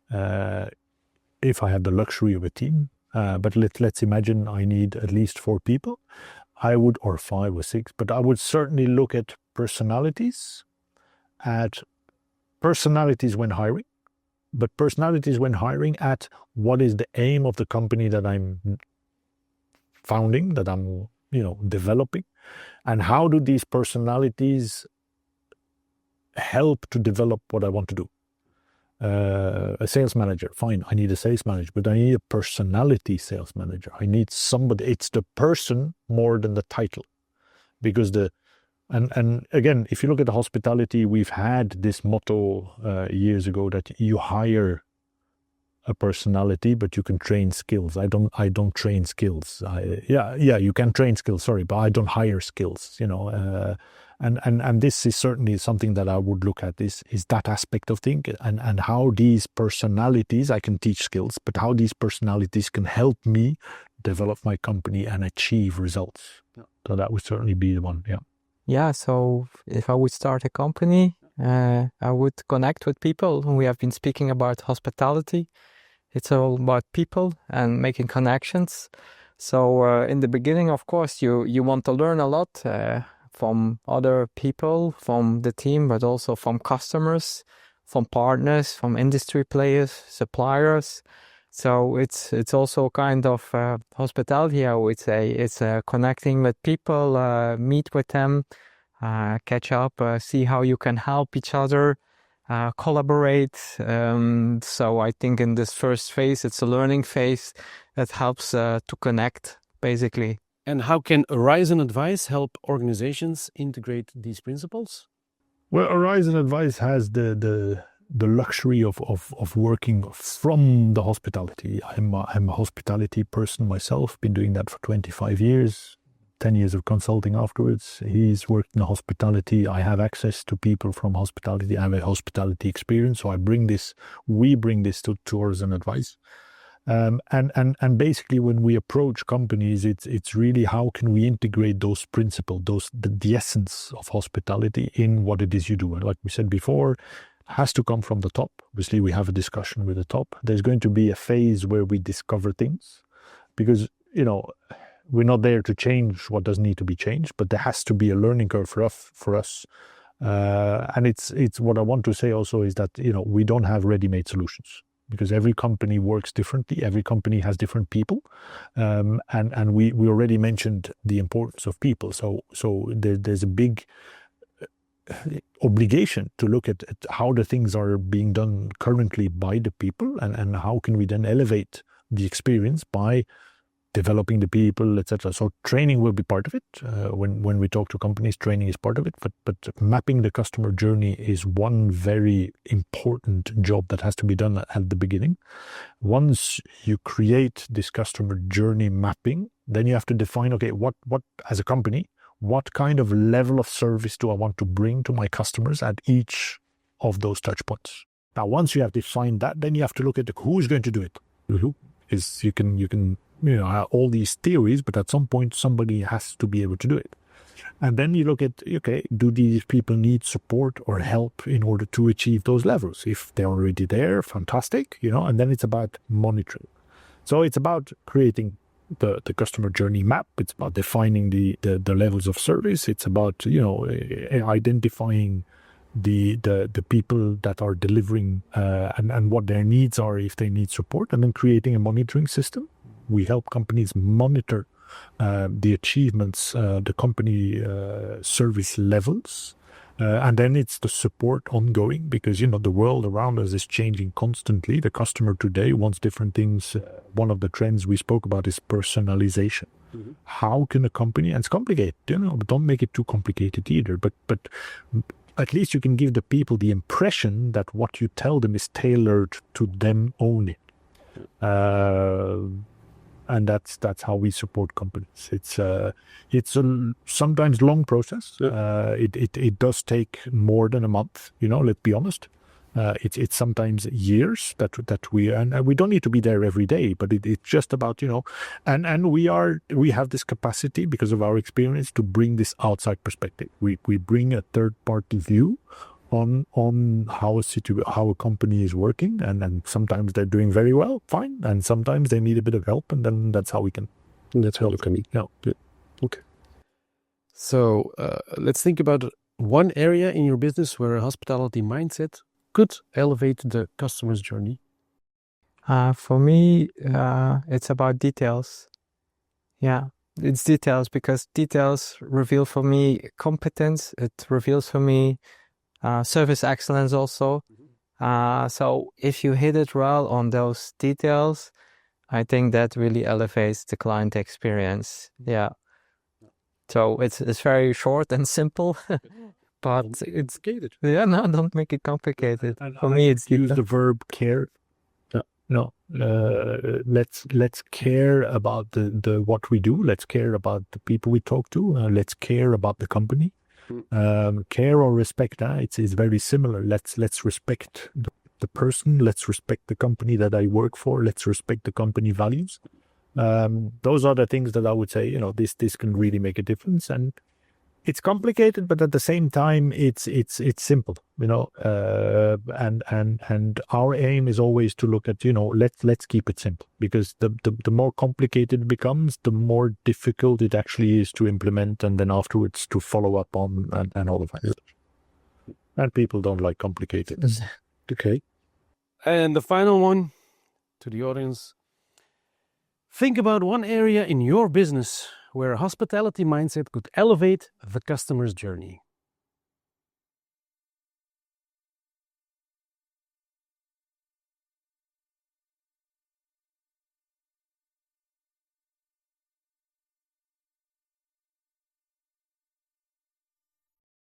S2: if I had the luxury of a team, but let's imagine I need at least 4 people, or 5 or 6, but I would certainly look at personalities when hiring, but personalities when hiring at what is the aim of the company that I'm founding, that I'm developing, and how do these personalities help to develop what I want to do. A sales manager, fine, I need a sales manager, but I need a personality sales manager. I need somebody, it's the person more than the title, because and again, if you look at the hospitality, we've had this motto years ago that you hire a personality, but you can train skills. I don't train skills. You can train skills, sorry, but I don't hire skills, and this is certainly something that I would look at, is that aspect of things, and how these personalities, I can teach skills, but how these personalities can help me develop my company and achieve results. Yeah. So that would certainly be the one.
S3: Yeah, so if I would start a company, I would connect with people. We have been speaking about hospitality. It's all about people and making connections. So in the beginning, of course, you want to learn a lot from other people, from the team, but also from customers, from partners, from industry players, suppliers. So it's also kind of hospitality, I would say. It's connecting with people, meet with them, catch up, see how you can help each other, collaborate. So I think in this first phase, it's a learning phase that helps to connect, basically.
S1: And how can Orizon Advise help organizations integrate these principles?
S2: Well, Orizon Advise has the luxury of working from the hospitality. I'm a hospitality person myself, been doing that for 25 years, 10 years of consulting afterwards. He's worked in hospitality. I have access to people from hospitality. I have a hospitality experience. So we bring this to Orizon Advise. And basically when we approach companies, it's really how can we integrate those principles, the essence of hospitality in what it is you do. And like we said before, has to come from the top. Obviously, we have a discussion with the top. There's going to be a phase where we discover things, because, we're not there to change what does need to be changed, but there has to be a learning curve for us. And it's what I want to say also is that, we don't have ready-made solutions, because every company works differently. Every company has different people. And we already mentioned the importance of people. So there's a big obligation to look at how the things are being done currently by the people, and how can we then elevate the experience by developing the people, etc. So training will be part of it. When we talk to companies, training is part of it, but mapping the customer journey is one very important job that has to be done at the beginning. Once you create this customer journey mapping, then you have to define, okay, what as a company, what kind of level of service do I want to bring to my customers at each of those touch points? Now, once you have defined that, then you have to look at who's going to do it. You can have all these theories, but at some point somebody has to be able to do it. And then you look at, okay, do these people need support or help in order to achieve those levels? If they're already there, fantastic, and then it's about monitoring. So it's about creating the customer journey map. It's about defining the levels of service. It's about, identifying the people that are delivering and what their needs are if they need support, and then creating a monitoring system. We help companies monitor the achievements, the company service levels. And then it's the support ongoing, because, the world around us is changing constantly. The customer today wants different things. One of the trends we spoke about is personalization. Mm-hmm. How can a company, and it's complicated, but don't make it too complicated either. But at least you can give the people the impression that what you tell them is tailored to them only. And that's how we support companies. It's a sometimes long process. Yeah. It does take more than a month. Let's be honest. It's sometimes years that we don't need to be there every day. But it's just about and we have this capacity, because of our experience, to bring this outside perspective. We bring a third party view on how a company is working, and sometimes they're doing very well, fine, and sometimes they need a bit of help, and then that's how we can.
S1: That's how we can.
S2: Yeah.
S1: Okay. So let's think about one area in your business where a hospitality mindset could elevate the customer's journey.
S3: For me, it's about details. Yeah, it's details, because details reveal for me competence. It reveals for me service excellence also. So if you hit it well on those details, I think that really elevates the client experience. Yeah. So it's very short and simple, but it's complicated. Yeah, no, don't make it complicated.
S2: And
S3: for me, it's
S2: use the verb care. No, let's care about the what we do. Let's care about the people we talk to. Let's care about the company. Care or respect, it's very similar. Let's respect the person. Let's respect the company that I work for. Let's respect the company values. Those are the things that I would say, this can really make a difference. And it's complicated, but at the same time, it's simple, and our aim is always to look at, let's keep it simple, because the more complicated it becomes, the more difficult it actually is to implement, and then afterwards to follow up on and all of that. And people don't like complicated.
S1: Okay. And the final one to the audience. Think about one area in your business where a hospitality mindset could elevate the customer's journey.